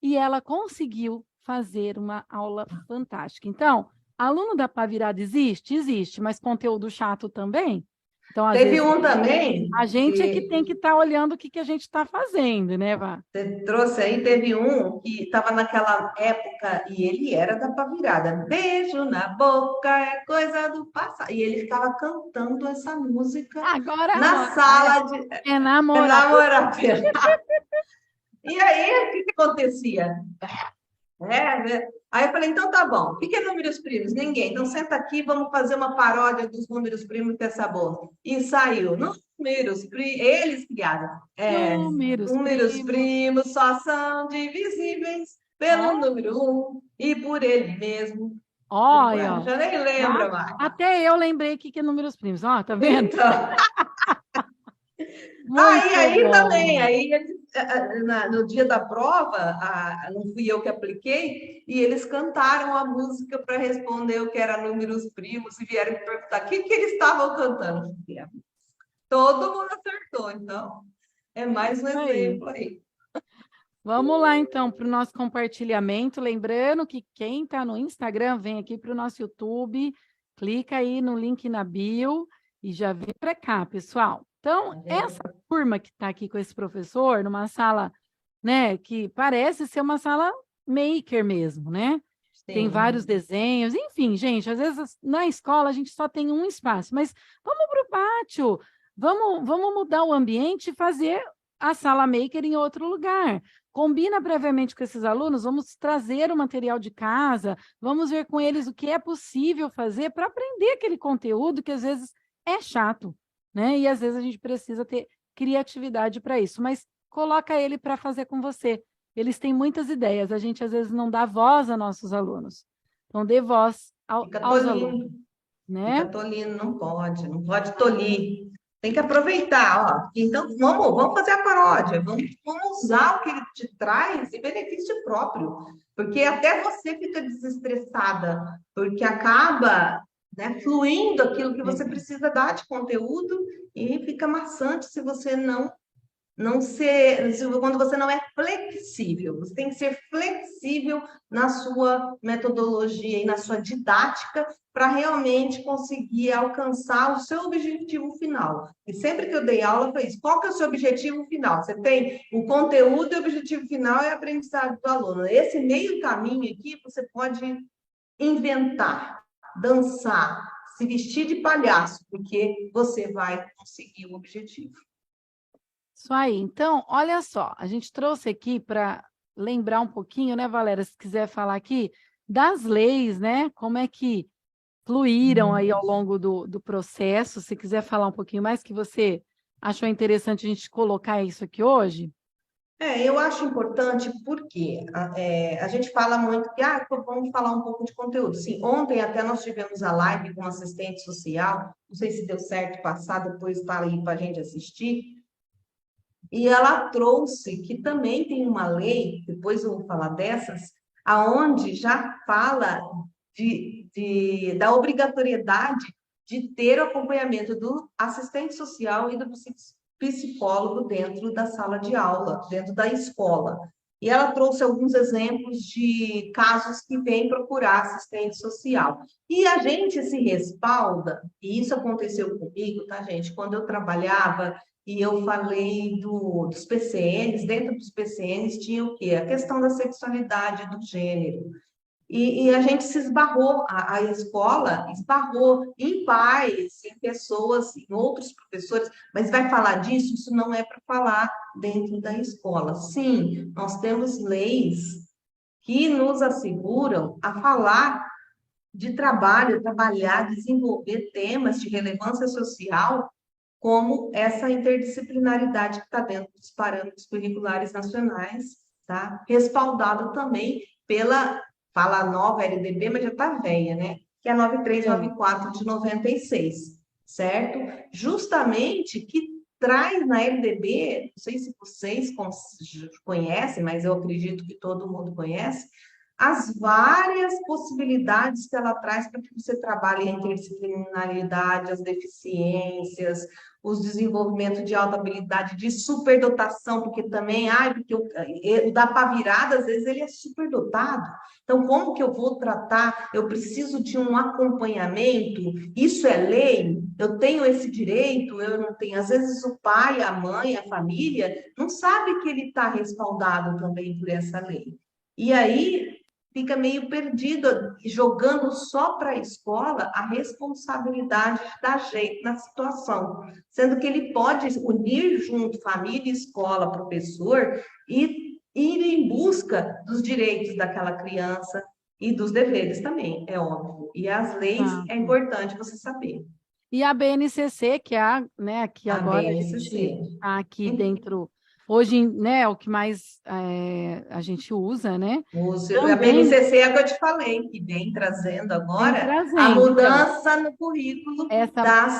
E ela conseguiu fazer uma aula fantástica. Então, aluno da Pá Virada existe? Existe, mas conteúdo chato também? Então, às Teve vezes, um também, a gente é que tem que estar olhando o que a gente está fazendo, né, Vá? você trouxe aí, teve um que estava naquela época e ele era da Pá Virada. Beijo na boca é coisa do passado. E ele ficava cantando essa música Agora a na moda sala de é namorar. namorar. E aí, o que acontecia? Né? Aí eu falei, então tá bom. O que é números primos? Ninguém. Então senta aqui, vamos fazer uma paródia dos números primos que é sabor. E saiu. Números primos, eles criaram. Números Números primos. primos só são divisíveis Ó, pelo número um e por ele mesmo. ó, aí, ó. Já nem lembra mais. Até eu lembrei que é números primos. Ó, tá vendo? Então, Muito aí também, bom. no dia da prova, não fui eu que apliquei, e eles cantaram a música para responder o que era números primos e vieram me perguntar o que eles estavam cantando. Todo mundo acertou, então é mais um Aí. exemplo aí. Vamos lá, então, para o nosso compartilhamento. Lembrando que quem está no Instagram, vem aqui para o nosso YouTube, clica aí no link na bio e já vem para cá, pessoal. Então, essa turma que está aqui com esse professor, numa sala, né, que parece ser uma sala maker mesmo, né? Tem vários Sim. desenhos, enfim, gente, às vezes na escola a gente só tem um espaço, mas vamos para o pátio, vamos mudar o ambiente e fazer a sala maker em outro lugar. Combina previamente com esses alunos, vamos trazer o material de casa, vamos ver com eles o que é possível fazer para aprender aquele conteúdo que às vezes é chato, né? E às vezes a gente precisa ter criatividade para isso, mas coloca ele para fazer com você. Eles têm muitas ideias, a gente às vezes não dá voz a nossos alunos. Então, dê voz Fica aos alunos, tolindo, fica né? tolindo, não pode tolir. Tem que aproveitar, ó. Então, vamos fazer a paródia, vamos usar o que ele te traz em benefício próprio, porque até você fica desestressada, porque acaba, né, fluindo aquilo que você precisa dar de conteúdo e fica maçante se você não ser, quando você não é flexível. Você tem que ser flexível na sua metodologia e na sua didática para realmente conseguir alcançar o seu objetivo final. E sempre que eu dei aula foi isso. Qual que é o seu objetivo final? Você tem o conteúdo e o objetivo final é a aprendizagem do aluno. Esse meio caminho aqui você pode inventar, dançar, se vestir de palhaço, porque você vai conseguir o objetivo. Isso aí. Então, olha só, a gente trouxe aqui para lembrar um pouquinho, né, Valéria, se quiser falar aqui, das leis, né? Como é que fluíram aí ao longo do processo. Se quiser falar um pouquinho mais, que você achou interessante a gente colocar isso aqui hoje. Eu acho importante porque a gente fala muito que vamos falar um pouco de conteúdo. Sim, ontem até nós tivemos a live com um assistente social, não sei se deu certo passar, depois está aí para a gente assistir, e ela trouxe que também tem uma lei, depois eu vou falar dessas, aonde já fala da obrigatoriedade de ter o acompanhamento do assistente social e do psicólogo dentro da sala de aula, dentro da escola. E ela trouxe alguns exemplos de casos que vêm procurar assistente social. E a gente se respalda, e isso aconteceu comigo, tá, gente? Quando eu trabalhava e eu falei dos PCNs, dentro dos PCNs tinha o quê? A questão da sexualidade, do gênero. E a gente se esbarrou, a escola esbarrou em pais, em pessoas, em outros professores, mas vai falar disso? Isso não é para falar dentro da escola. Sim, nós temos leis que nos asseguram a falar de trabalho, trabalhar, desenvolver temas de relevância social, como essa interdisciplinaridade que está dentro dos parâmetros curriculares nacionais, tá? Respaldado também pela fala nova LDB, mas já está velha, né? Que é a 9394 de 96, certo? Justamente que traz na LDB, não sei se vocês conhecem, mas eu acredito que todo mundo conhece, as várias possibilidades que ela traz para que você trabalhe a interdisciplinaridade, as deficiências, os desenvolvimentos de alta habilidade, de superdotação, porque também, porque o da pá virada, às vezes, ele é superdotado. Então, como que eu vou tratar? Eu preciso de um acompanhamento, isso é lei, eu tenho esse direito, eu não tenho. Às vezes, o pai, a mãe, a família, não sabe que ele está respaldado também por essa lei. E aí, fica meio perdido, jogando só para a escola a responsabilidade de dar jeito na situação, sendo que ele pode unir junto família, escola, professor e ir em busca dos direitos daquela criança e dos deveres também, é óbvio. E as leis é importante você saber. E a BNCC, que é a, né, que A agora a BNCC. gente está aqui dentro, hoje, né, é o que mais a gente usa, né? A Também BNCC é o que eu te falei, que vem trazendo vem agora a trazendo. Então, mudança no currículo essa,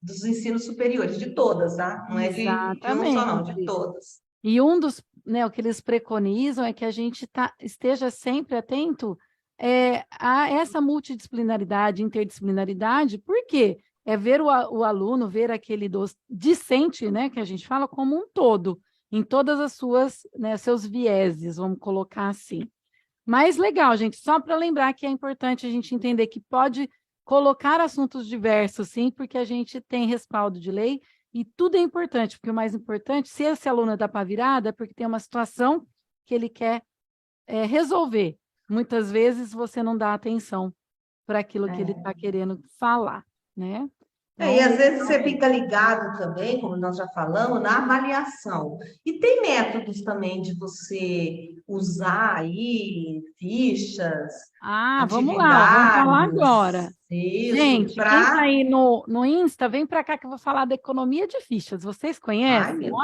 dos ensinos superiores, de todas, tá? Não é de um só, não, de exatamente. todas. E um dos, né, o que eles preconizam é que a gente esteja sempre atento a essa multidisciplinaridade, interdisciplinaridade, por quê? É ver o aluno, ver aquele discente, né, que a gente fala como um todo, em todas as suas, né, seus vieses, vamos colocar assim. Mas legal, gente, só para lembrar que é importante a gente entender que pode colocar assuntos diversos, sim, porque a gente tem respaldo de lei e tudo é importante, porque o mais importante, se esse aluno é da pá virada, é porque tem uma situação que ele quer resolver. Muitas vezes você não dá atenção para aquilo que ele está querendo falar, né? E às Então, vezes você fica ligado também, como nós já falamos, na avaliação. E tem métodos também de você usar aí fichas, vamos lá, vamos falar atividades, agora. isso, Gente, quem está para. aí no Insta, vem para cá que eu vou falar da economia de fichas. Vocês Ai, conhecem? meu.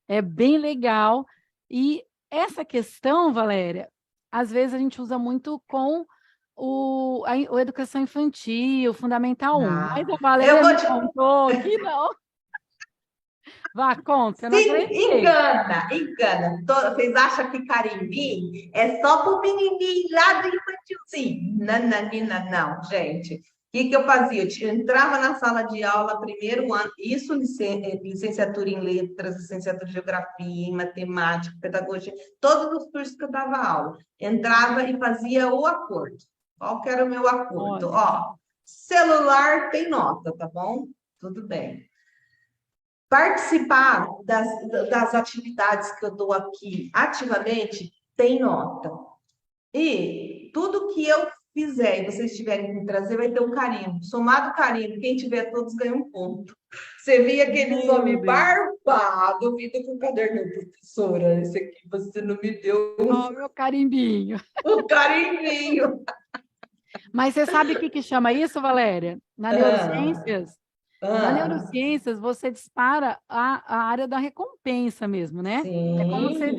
É bem legal. E essa questão, Valéria, às vezes a gente usa muito com o educação infantil, fundamental 1. Mas a Eu Valéria vou me te. contou que não. Vá, conta, eu não Sim, aguentei. engana. Vocês acham que carimbim é só para o menininho lá do infantilzinho? Nananina, não, gente. O que eu fazia? Eu entrava na sala de aula, primeiro ano, isso licenciatura em letras, licenciatura em geografia, em matemática, pedagogia, todos os cursos que eu dava aula. Entrava e fazia o acordo. Qual que era o meu acordo? Olha, Ó, celular tem nota, tá bom? Tudo bem. Participar das atividades que eu dou aqui ativamente tem nota. E tudo que eu fizer e vocês tiverem que me trazer vai ter um carimbo. Somado carimbo, quem tiver todos ganha um ponto. Você via aqueles meu homens Deus. barbados vindo com o caderno, professora, esse aqui você não me deu Oh, meu carimbinho. um carimbinho. Mas você sabe o que chama isso, Valéria? Ah, Na ah, neurociências, você dispara a área da recompensa mesmo, né? É como se sim.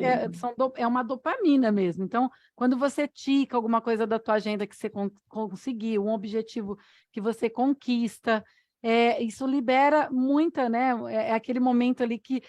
é uma dopamina mesmo. Então, quando você tica alguma coisa da tua agenda que você conseguiu, um objetivo que você conquista, isso libera muita, né? É aquele momento ali que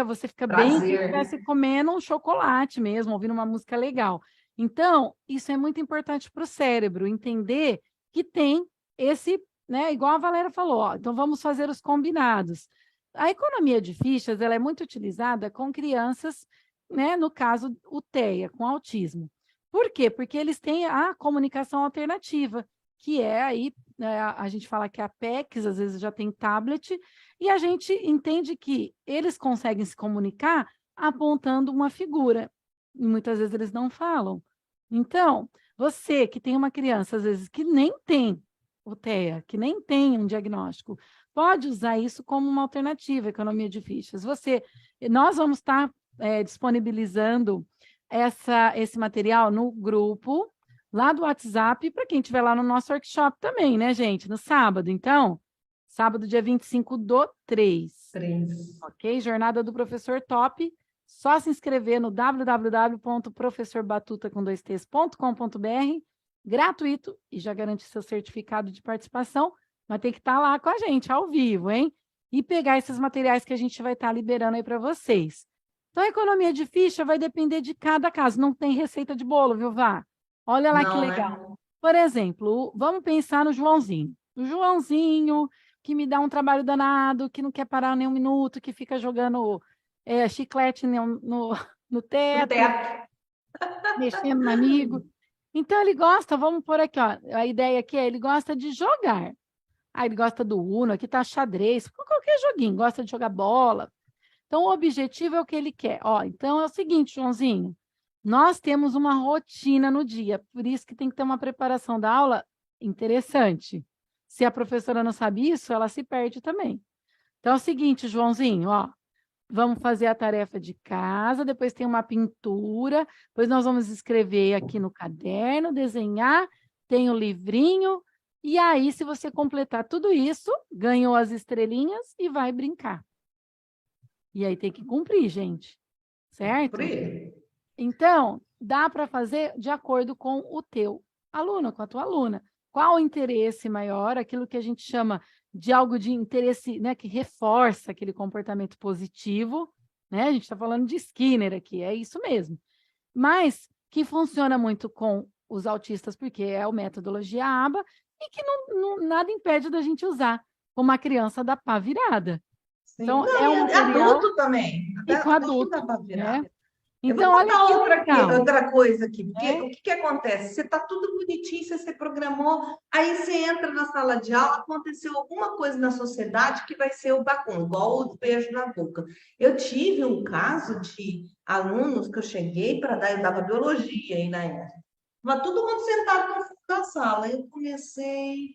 você fica bem que Prazer. estivesse comendo um chocolate mesmo, ouvindo uma música legal. Então, isso é muito importante para o cérebro, entender que tem esse, né? Igual a Valéria falou, ó, então vamos fazer os combinados. A economia de fichas, ela é muito utilizada com crianças, né? No caso, o TEA, com autismo. Por quê? Porque eles têm a comunicação alternativa, que é aí, né, a gente fala que a PECs, às vezes já tem tablet, e a gente entende que eles conseguem se comunicar apontando uma figura. E muitas vezes eles não falam. Então, você que tem uma criança, às vezes, que nem tem o TEA, que nem tem um diagnóstico, pode usar isso como uma alternativa, economia de fichas. Nós vamos estar disponibilizando esse material no grupo, lá do WhatsApp, para quem estiver lá no nosso workshop também, né, gente? No sábado, então, sábado, dia 25/3. 3. Ok? Jornada do Professor Top, Só se inscrever no www.professorbatuta.com.br, gratuito, e já garante seu certificado de participação, mas tem que estar lá com a gente, ao vivo, hein? E pegar esses materiais que a gente vai estar liberando aí para vocês. Então, a economia de ficha vai depender de cada caso, não tem receita de bolo, viu, Vá? Olha lá que Não, legal. né? Por exemplo, vamos pensar no Joãozinho. O Joãozinho, que me dá um trabalho danado, que não quer parar nem um minuto, que fica jogando chiclete no O teto, teto. mexendo no amigo. Então, ele gosta, vamos por aqui, ó, a ideia aqui é, ele gosta de jogar. Ah, ele gosta do Uno, aqui tá xadrez, qualquer joguinho, gosta de jogar bola. Então, o objetivo é o que ele quer. Ó, então, é o seguinte, Joãozinho, nós temos uma rotina no dia, por isso que tem que ter uma preparação da aula interessante. Se a professora não sabe isso, ela se perde também. Então, é o seguinte, Joãozinho, ó, vamos fazer a tarefa de casa, depois tem uma pintura, depois nós vamos escrever aqui no caderno, desenhar, tem o livrinho, e aí, se você completar tudo isso, ganhou as estrelinhas e vai brincar. E aí tem que cumprir, gente, certo? Cumprir. Então, dá para fazer de acordo com o teu aluno, com a tua aluna. Qual o interesse maior, aquilo que a gente chama de algo de interesse, né, que reforça aquele comportamento positivo, né? A gente está falando de Skinner aqui, é isso mesmo. Mas que funciona muito com os autistas, porque é a metodologia ABA, e que nada impede da gente usar com uma criança da pá virada. Sim. Então, Não, é um e material adulto também. e Até com adulto dá adulto, para virar. né? Eu vou Então, olha contar que legal, outra coisa aqui, porque né? o que acontece? Você está tudo bonitinho, você programou, aí você entra na sala de aula, aconteceu alguma coisa na sociedade que vai ser o bacum, igual o beijo na boca. Eu tive um caso de alunos que eu cheguei para dar, eu dava biologia aí na época. Estava todo mundo sentado no fundo da sala. Eu comecei,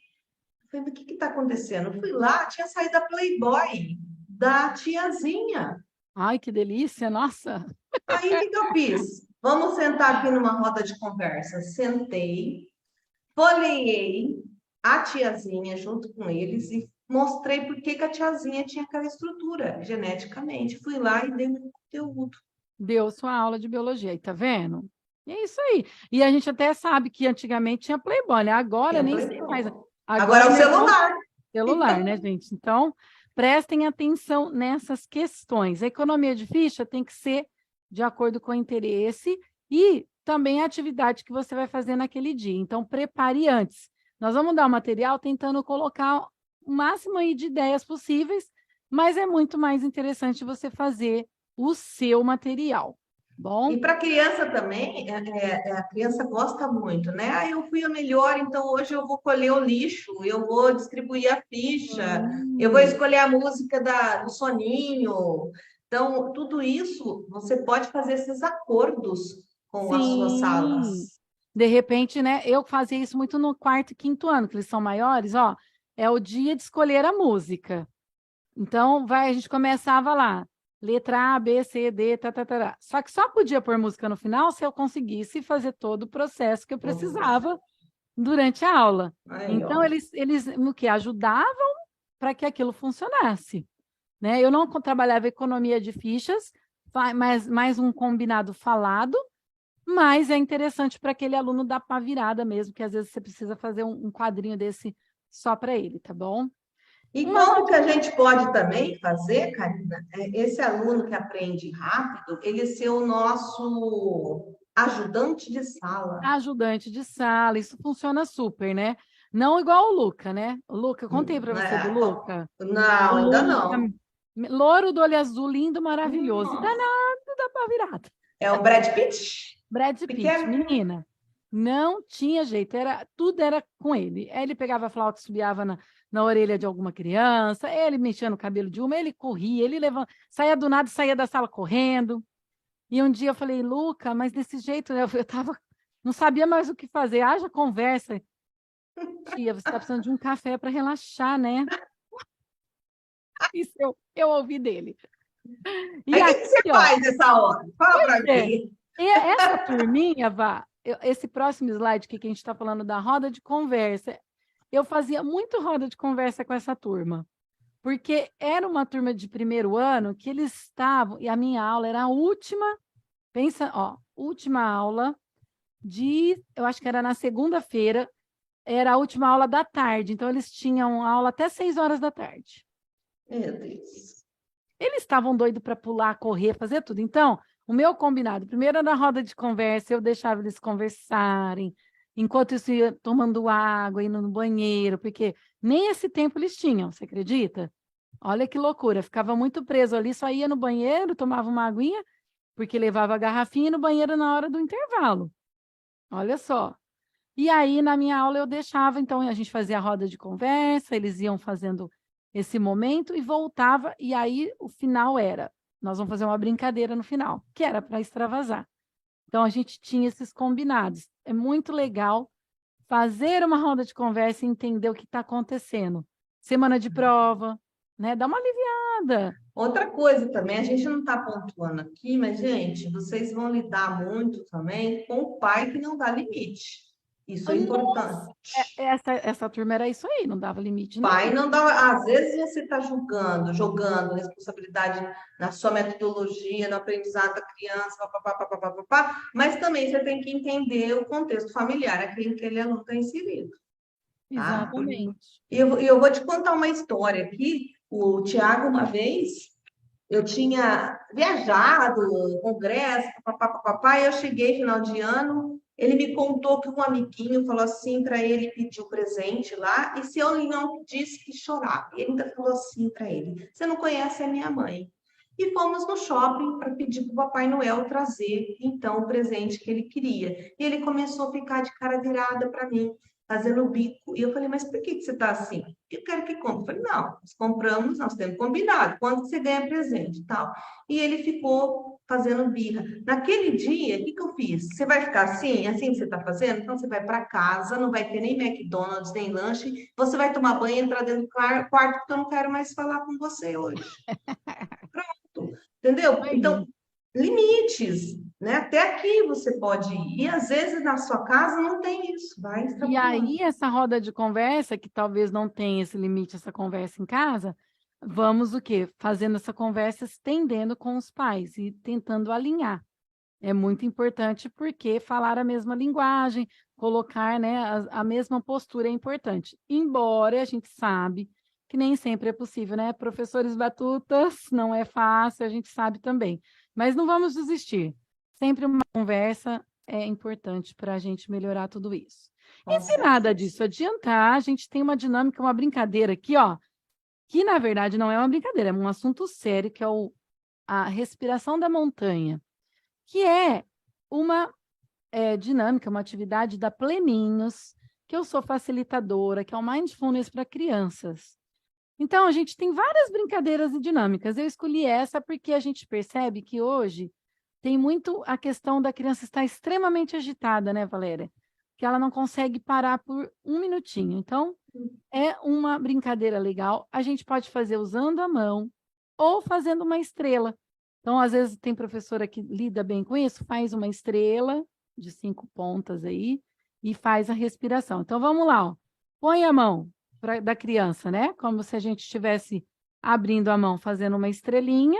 falei, mas o que está acontecendo? Eu fui lá, tinha saído a Playboy da tiazinha. Ai, que delícia, nossa. Aí, o que eu fiz? Vamos sentar aqui numa roda de conversa. Sentei, folhei a tiazinha junto com eles e mostrei por que a tiazinha tinha aquela estrutura geneticamente. Fui lá e dei um conteúdo. Deu sua aula de biologia, aí tá vendo? E é isso aí. E a gente até sabe que antigamente tinha Playboy, né? Agora Tinha nem sei mais. Playboy. Agora Agora é o o negócio celular. é celular, né, gente? Então, prestem atenção nessas questões. A economia de ficha tem que ser de acordo com o interesse e também a atividade que você vai fazer naquele dia. Então, prepare antes. Nós vamos dar o material tentando colocar o máximo aí de ideias possíveis, mas é muito mais interessante você fazer o seu material. E Bom? para criança também, a criança gosta muito, né? Ah, eu fui a melhor, então hoje eu vou colher o lixo, eu vou distribuir a ficha, eu vou Hum. escolher a música do soninho. Então, tudo isso você pode fazer esses acordos com as suas Sim. salas. De repente, né? Eu fazia isso muito no quarto e quinto ano, que eles são maiores, ó. É o dia de escolher a música. Então, a gente começava lá. Letra A, B, C, D, tá, tá, tá, tá. Só que só podia pôr música no final se eu conseguisse fazer todo o processo que eu precisava durante a aula. Aí, Então, ó. eles no que ajudavam para que aquilo funcionasse, né? Eu não trabalhava economia de fichas, mas mais um combinado falado, mas é interessante para aquele aluno dar para virada mesmo, que às vezes você precisa fazer um quadrinho desse só para ele, tá bom? E Uma como que a gente pode também fazer, Karina, esse aluno que aprende rápido, ele ser o nosso ajudante de sala. ajudante de sala, isso funciona super, né? Não igual o Luca, né? O Luca, eu contei para você do Luca. O Não, ainda Luca, não. louro do olho azul, lindo, maravilhoso. E Nossa. danado da pá virada. É um Brad Pitt Brad Pitt, pequeno? menina, não tinha jeito, tudo era com ele. Aí ele pegava a flauta, subiava na orelha de alguma criança, ele mexia no cabelo de uma, ele corria, ele levava, saía do nada, saía da sala correndo. E um dia eu falei, Luca, mas desse jeito, né, eu tava, não sabia mais o que fazer, haja conversa. Tia, você está precisando de um café para relaxar, né? Isso eu ouvi dele. E Aí o que que você aqui, ó, faz nessa hora? Fala para é, mim. e essa turminha, Vá, esse próximo slide aqui que a gente está falando da roda de conversa, eu fazia muito roda de conversa com essa turma. porque era uma turma de primeiro ano que eles estavam, e a minha aula era a última, pensa, ó, última aula eu acho que era na segunda-feira, era a última aula da tarde, então eles tinham aula até 6 horas da tarde. Meu Deus. Eles estavam doidos para pular, correr, fazer tudo. Então, o meu combinado, primeiro na roda de conversa, eu deixava eles conversarem, enquanto isso ia tomando água, indo no banheiro, porque nem esse tempo eles tinham, você acredita? Olha que loucura, ficava muito preso ali, só ia no banheiro, tomava uma aguinha, porque levava a garrafinha no banheiro na hora do intervalo. Olha só. E aí, na minha aula, eu deixava, então, a gente fazia a roda de conversa, eles iam fazendo esse momento e voltava, e aí o final era, nós vamos fazer uma brincadeira no final, que era para extravasar. Então, a gente tinha esses combinados. É muito legal fazer uma roda de conversa e entender o que está acontecendo. Semana de prova, né? Dá uma aliviada. Outra coisa também, a gente não está pontuando aqui, mas, gente, vocês vão lidar muito também com o pai que não dá limite. Isso é Nossa, importante. essa turma era isso aí, não dava limite Pai nenhum. não dá. Às vezes você está jogando responsabilidade na sua metodologia, no aprendizado da criança, papapá, papapá, papapá, mas também você tem que entender o contexto familiar, aquele que ele aluno está inserido, tá? Exatamente. E eu vou te contar uma história aqui. O Tiago, uma vez, eu tinha viajado, congresso, papapá, e eu cheguei final de ano, ele me contou que um amiguinho falou assim para ele, pediu presente lá, e se eu não disse que chorava. E ele ainda falou assim para ele: Você não conhece a minha mãe. E fomos no shopping para pedir para o Papai Noel trazer, então, o presente que ele queria. E ele começou a ficar de cara virada para mim, fazendo o bico. E eu falei: Mas por que você está assim? Eu quero que compre. Eu falei: Não, nós compramos, nós temos combinado. Quando você ganha presente e tal? E ele ficou fazendo birra. Naquele dia, o que eu fiz? Você vai ficar assim, assim que você está fazendo? Então você vai para casa, não vai ter nem McDonald's, nem lanche. Você vai tomar banho, entrar dentro do quarto, porque eu não quero mais falar com você hoje. Pronto. Entendeu? Então, Aí. limites, né? Até aqui você pode ir. E às vezes na sua casa não tem isso. Vai E extrapolar. aí, essa roda de conversa, que talvez não tenha esse limite, essa conversa em casa, vamos o quê? Fazendo essa conversa, estendendo com os pais e tentando alinhar. É muito importante porque falar a mesma linguagem, colocar, né, a mesma postura é importante. Embora a gente sabe que nem sempre é possível, né? Professores batutas, não é fácil, a gente sabe também. Mas não vamos desistir. Sempre uma conversa é importante para a gente melhorar tudo isso. E Com se nada certeza. disso adiantar, a gente tem uma dinâmica, uma brincadeira aqui, ó, que na verdade não é uma brincadeira, é um assunto sério, que é a respiração da montanha, que é uma dinâmica, uma atividade da Pleninhos, que eu sou facilitadora, que é o Mindfulness para crianças. Então, a gente tem várias brincadeiras e dinâmicas. Eu escolhi essa porque a gente percebe que hoje tem muito a questão da criança estar extremamente agitada, né, Valéria? Que ela não consegue parar por um minutinho. Então, é uma brincadeira legal. A gente pode fazer usando a mão ou fazendo uma estrela. Então, às vezes, tem professora que lida bem com isso, faz uma estrela de 5 pontas aí e faz a respiração. Então, vamos lá, ó. Põe a mão da criança, né? Como se a gente estivesse abrindo a mão, fazendo uma estrelinha.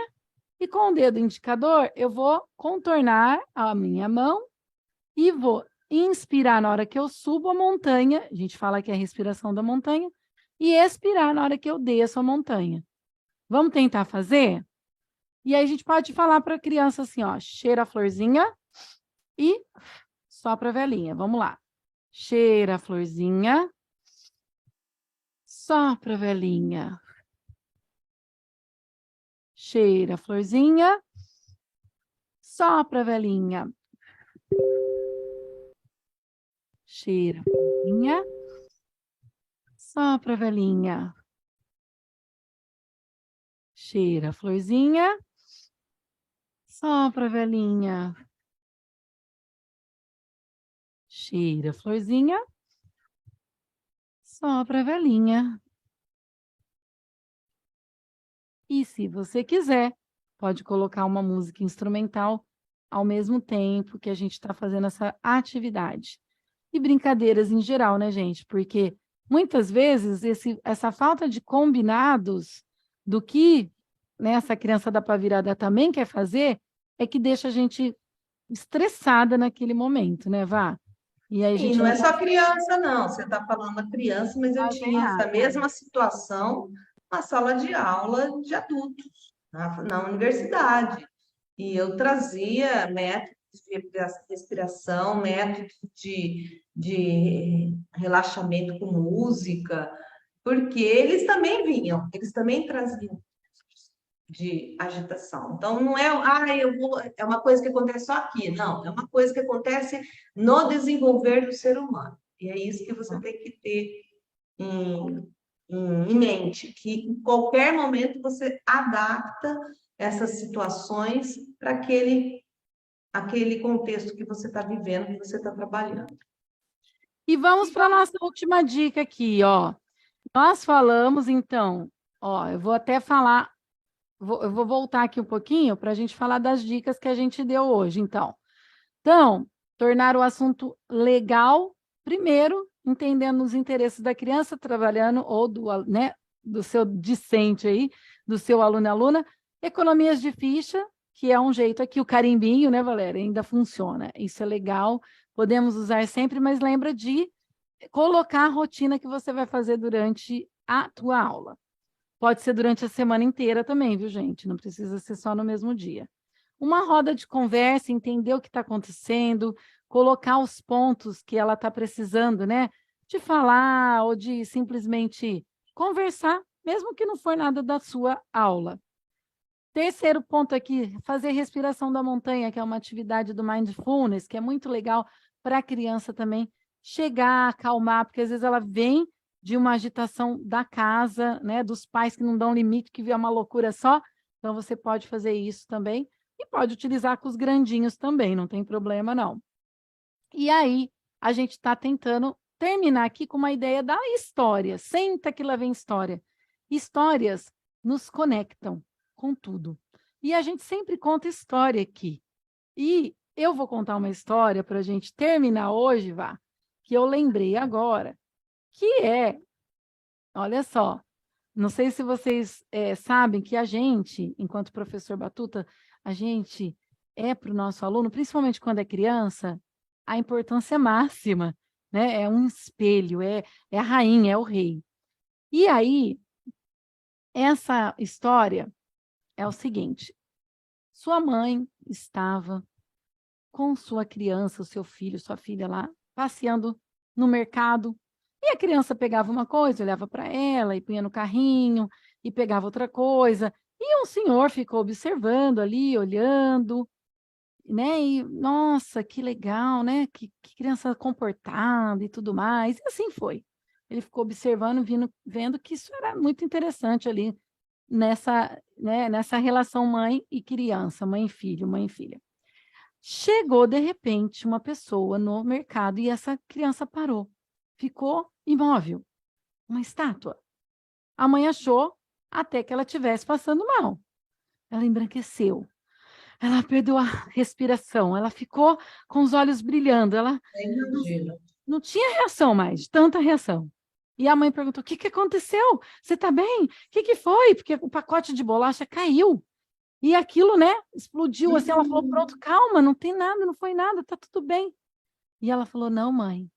E com o dedo indicador, eu vou contornar a minha mão e vou inspirar na hora que eu subo a montanha, a gente fala que é a respiração da montanha, e expirar na hora que eu desço a montanha. Vamos tentar fazer? E aí a gente pode falar para a criança assim, ó, cheira a florzinha e sopra a velhinha. Vamos lá. Cheira a florzinha, sopra a velhinha. Cheira a florzinha, sopra a velhinha. Cheira a florzinha, sopra a velhinha. Cheira a florzinha, sopra a velhinha. Cheira a florzinha, sopra a velhinha. E se você quiser, pode colocar uma música instrumental ao mesmo tempo que a gente está fazendo essa atividade. E brincadeiras em geral, né, gente? Porque muitas vezes essa falta de combinados do que, né, essa criança da pá virada também quer fazer, é que deixa a gente estressada naquele momento, né, Vá? E aí a E gente não não é só consegue criança, não. Você está falando da criança, mas eu fazer tinha essa nada. mesma situação na sala de aula de adultos, na universidade. E eu trazia métodos de respiração, métodos de relaxamento com música, porque eles também vinham, eles também traziam de agitação. Então, não é, é uma coisa que acontece só aqui, não, é uma coisa que acontece no desenvolver do ser humano. E é isso que você tem que ter em, em mente, que em qualquer momento você adapta essas situações para aquele contexto que você está vivendo, que você está trabalhando. E vamos para a nossa última dica aqui, ó. Nós falamos, então, ó, eu vou até falar, eu vou voltar aqui um pouquinho para a gente falar das dicas que a gente deu hoje, então. Então, tornar o assunto legal, primeiro, entendendo os interesses da criança trabalhando, ou né, do seu discente aí, do seu aluno e aluna, economias de ficha, que é um jeito aqui, o carimbinho, né, Valéria, ainda funciona. Isso é legal, podemos usar sempre, mas lembra de colocar a rotina que você vai fazer durante a tua aula. Pode ser durante a semana inteira também, viu, gente? Não precisa ser só no mesmo dia. Uma roda de conversa, entender o que está acontecendo, colocar os pontos que ela está precisando, né? De falar ou de simplesmente conversar, mesmo que não for nada da sua aula. Terceiro ponto aqui, fazer respiração da montanha, que é uma atividade do Mindfulness, que é muito legal para a criança também chegar, acalmar, porque às vezes ela vem de uma agitação da casa, né, dos pais que não dão limite, que vê uma loucura só. Então você pode fazer isso também e pode utilizar com os grandinhos também, não tem problema não. E aí a gente está tentando terminar aqui com uma ideia da história. Senta que lá vem história. Histórias nos conectam com tudo. E a gente sempre conta história aqui. E eu vou contar uma história para a gente terminar hoje, Vá, que eu lembrei agora, que é, olha só, não sei se vocês sabem que a gente, enquanto professor Batuta, a gente é para o nosso aluno, principalmente quando é criança, a importância máxima, né? É um espelho, é a rainha, é o rei. E aí, essa história é o seguinte: sua mãe estava com sua criança, o seu filho, sua filha lá, passeando no mercado, e a criança pegava uma coisa, olhava para ela e punha no carrinho, e pegava outra coisa, e um senhor ficou observando ali, olhando, né? E, nossa, que legal, né? Que criança comportada e tudo mais. E assim foi. Ele ficou observando, vendo que isso era muito interessante ali nessa, né, nessa relação mãe e criança, mãe e filho, mãe e filha. Chegou, de repente, uma pessoa no mercado e essa criança parou. Ficou imóvel, uma estátua. A mãe achou até que ela estivesse passando mal. Ela embranqueceu. Ela perdeu a respiração, ela ficou com os olhos brilhando, ela não, Imagina. não tinha reação mais, de tanta reação. E a mãe perguntou: o que aconteceu? Você está bem? O que foi? Porque o pacote de bolacha caiu. E aquilo, né, explodiu assim. Ela falou: pronto, calma, não tem nada, não foi nada, tá tudo bem. E ela falou: não, mãe,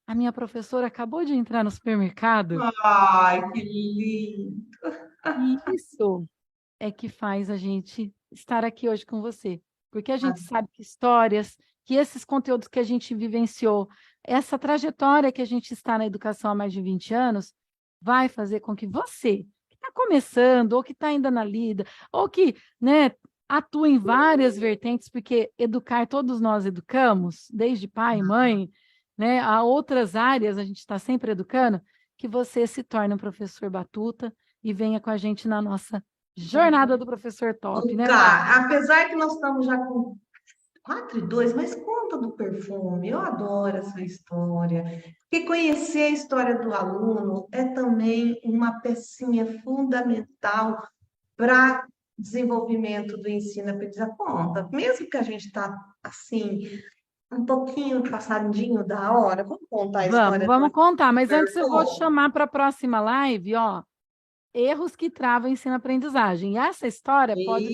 a minha professora acabou de entrar no supermercado Ai, que lindo. e isso é que faz a gente estar aqui hoje com você. Porque a gente sabe que histórias, que esses conteúdos que a gente vivenciou, essa trajetória que a gente está na educação há mais de 20 anos, vai fazer com que você, que está começando, ou que está ainda na lida, ou que, né, atua em várias vertentes, porque educar, todos nós educamos, desde pai, mãe, né, a outras áreas a gente está sempre educando, que você se torne um professor batuta e venha com a gente na nossa jornada do professor top, né, Vá? Tá, apesar que nós estamos já com 4:02, mas conta do perfume. Eu adoro essa história. Porque conhecer a história do aluno é também uma pecinha fundamental para desenvolvimento do ensino-aprendizagem. Conta, mesmo que a gente está assim, um pouquinho passadinho da hora, vamos contar a Vamos, história vamos contar. do Mas antes eu vou te perfume? chamar para a próxima live, ó. erros que travam ensino-aprendizagem. E essa história pode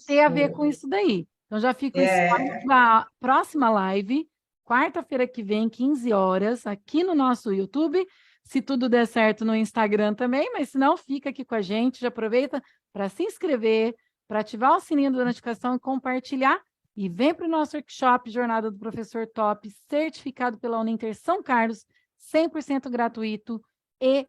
ter a ver com Isso. isso daí. Então, já fica o spoiler É, da próxima live, quarta-feira que vem, 15 horas, aqui no nosso YouTube. Se tudo der certo no Instagram também, mas se não, fica aqui com a gente. Já aproveita para se inscrever, para ativar o sininho da notificação e compartilhar. E vem para o nosso workshop Jornada do Professor Top, certificado pela Uninter São Carlos, 100% gratuito e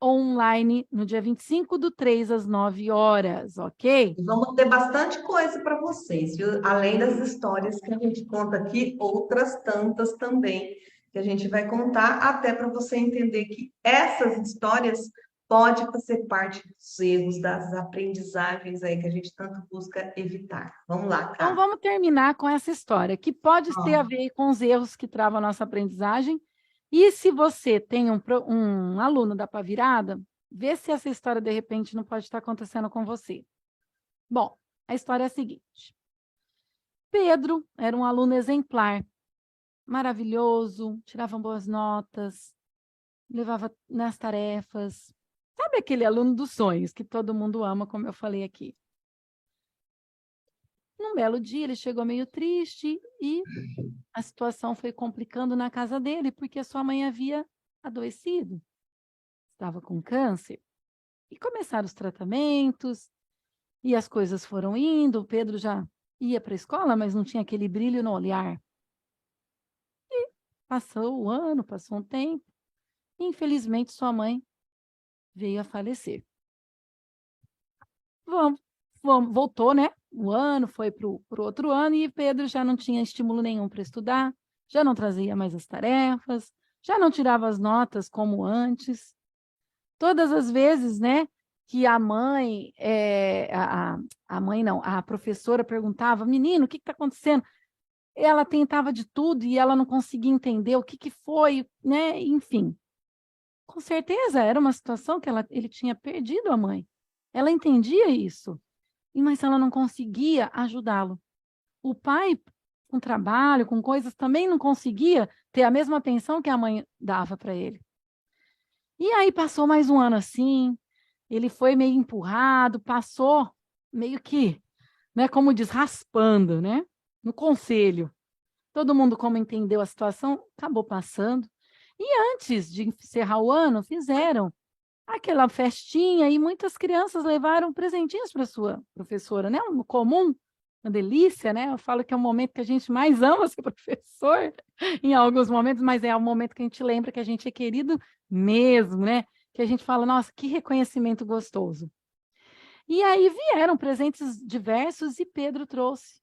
online no dia 25/3 às 9 horas, ok? e vamos ter bastante coisa para vocês, viu? Além das histórias que a gente conta aqui, outras tantas também que a gente vai contar, até para você entender que essas histórias podem fazer parte dos erros, das aprendizagens aí que a gente tanto busca evitar. Vamos lá, Então, Cá. vamos terminar com essa história, que pode ter a Ó, ver com os erros que travam a nossa aprendizagem. E se você tem um aluno da pá virada, vê se essa história, de repente, não pode estar acontecendo com você. Bom, a história é a seguinte. Pedro era um aluno exemplar, maravilhoso, tirava boas notas, levava nas tarefas. Sabe aquele aluno dos sonhos que todo mundo ama, como eu falei aqui? Num belo dia, ele chegou meio triste e a situação foi complicando na casa dele, porque a sua mãe havia adoecido, estava com câncer. E começaram os tratamentos, e as coisas foram indo. O Pedro já ia para a escola, mas não tinha aquele brilho no olhar. Passou o ano, passou um tempo, e infelizmente sua mãe veio a falecer. Vamos, voltou, né? O ano foi para o outro ano e Pedro já não tinha estímulo nenhum para estudar, já não trazia mais as tarefas, já não tirava as notas como antes. Todas as vezes, né, que a mãe, a mãe não, a professora perguntava, menino, o que está acontecendo? Ela tentava de tudo e ela não conseguia entender o que foi, né? Enfim, com certeza era uma situação que ele tinha perdido a mãe. Ela entendia isso, mas ela não conseguia ajudá-lo. O pai, com trabalho, com coisas, também não conseguia ter a mesma atenção que a mãe dava para ele. E aí passou mais um ano assim, ele foi meio empurrado, passou meio que, né, como diz, raspando, né, no conselho. Todo mundo, como entendeu a situação, acabou passando. E antes de encerrar o ano, fizeram aquela festinha e muitas crianças levaram presentinhos para sua professora, né? Um comum, uma delícia, né? Eu falo que é o momento que a gente mais ama ser professor, em alguns momentos, mas é o momento que a gente lembra que a gente é querido mesmo, né? Que a gente fala, nossa, que reconhecimento gostoso. E aí vieram presentes diversos e Pedro trouxe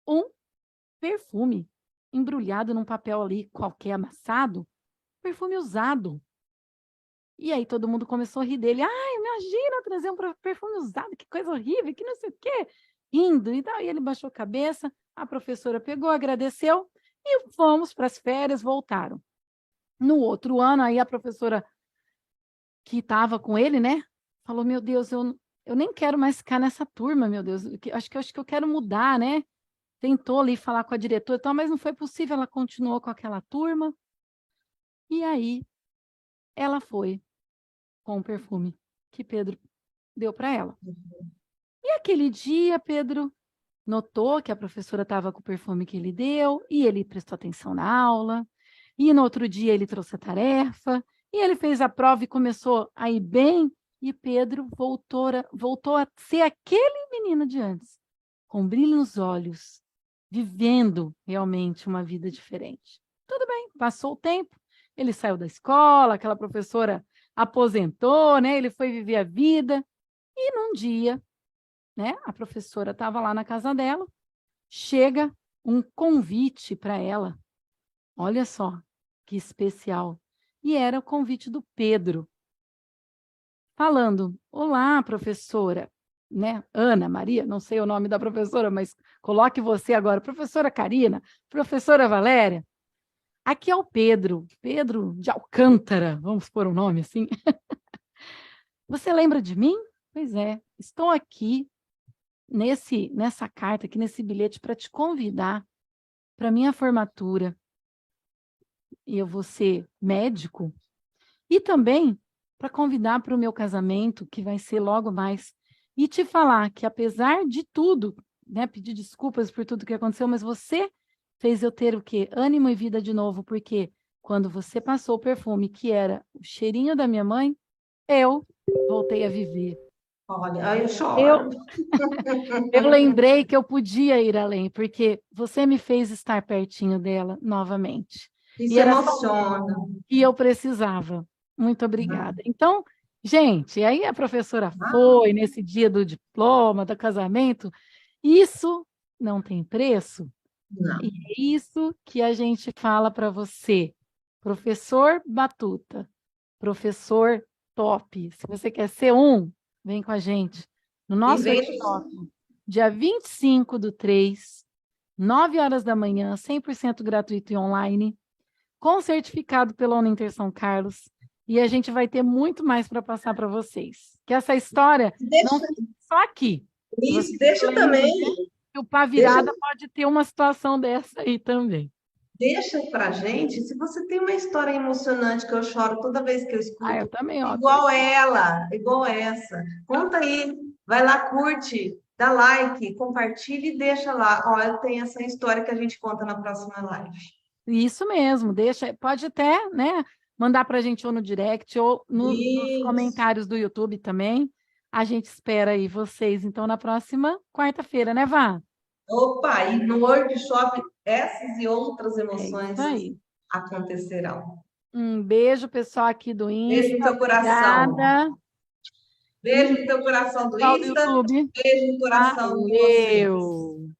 um perfume embrulhado num papel ali qualquer amassado, perfume usado. E aí todo mundo começou a rir dele. Ai, imagina trazer um perfume usado, que coisa horrível, que não sei o quê. Rindo e tal. E ele baixou a cabeça, a professora pegou, agradeceu e fomos para as férias, voltaram. No outro ano, aí a professora que estava com ele, né, falou, meu Deus, eu nem quero mais ficar nessa turma, meu Deus, acho que eu quero mudar, né? Tentou ali falar com a diretora e tal, mas não foi possível, ela continuou com aquela turma. E aí ela foi com o perfume que Pedro deu para ela. E aquele dia, Pedro notou que a professora estava com o perfume que ele deu, e ele prestou atenção na aula, e no outro dia ele trouxe a tarefa, e ele fez a prova e começou a ir bem, e Pedro voltou a ser aquele menino de antes, com brilho nos olhos, vivendo realmente uma vida diferente. Tudo bem, passou o tempo, ele saiu da escola, aquela professora aposentou, né? Ele foi viver a vida, e num dia, né? A professora estava lá na casa dela, chega um convite para ela. Olha só, que especial. E era o convite do Pedro, falando: Olá, professora, né? Ana Maria, não sei o nome da professora, mas coloque você agora, professora Karina, professora Valéria. Aqui é o Pedro, Pedro de Alcântara, vamos pôr um nome assim. Você lembra de mim? Pois é, estou aqui nessa carta, aqui nesse bilhete, para te convidar para a minha formatura. E eu vou ser médico. E também para convidar para o meu casamento, que vai ser logo mais, e te falar que, apesar de tudo, né, pedir desculpas por tudo que aconteceu, mas você fez eu ter o quê? Ânimo e vida de novo, porque quando você passou o perfume, que era o cheirinho da minha mãe, eu voltei a viver. Olha, aí eu Eu, choro. eu lembrei que eu podia ir além, porque você me fez estar pertinho dela novamente. E Isso era só emociona. que eu precisava. Muito obrigada. Então, gente, aí a professora Ah, foi nesse dia do diploma, do casamento. Isso não tem preço. E não. é isso que a gente fala para você, professor Batuta, professor top. Se você quer ser um, vem com a gente no E nosso vem, workshop, dia 25/3, 9 horas da manhã, 100% gratuito e online, com certificado pela Uninter São Carlos. E a gente vai ter muito mais para passar para vocês. Que essa história não deixa, fica só aqui. Que isso, vocês deixa lembrem, também, né? Que o pá deixa, virada pode ter uma situação dessa aí também. deixa pra gente, se você tem uma história emocionante que eu choro toda vez que eu Ah, eu escuto, também, ó, tô igual aqui. ela, igual essa, conta aí, vai lá, curte, dá like, compartilha e deixa lá. Ó, eu tenho essa história que a gente conta na próxima live. Isso mesmo, deixa, pode até, né, mandar para a gente ou no direct ou nos Isso. comentários do YouTube também. A gente espera aí vocês, então, na próxima quarta-feira, né, Vá? Opa, e no workshop, essas e outras É isso emoções aí. acontecerão. Um beijo, pessoal aqui do Beijo no Insta. teu coração. Obrigada. E um Beijo no teu coração do pessoal do Insta. YouTube. Beijo no coração de vocês. Valeu!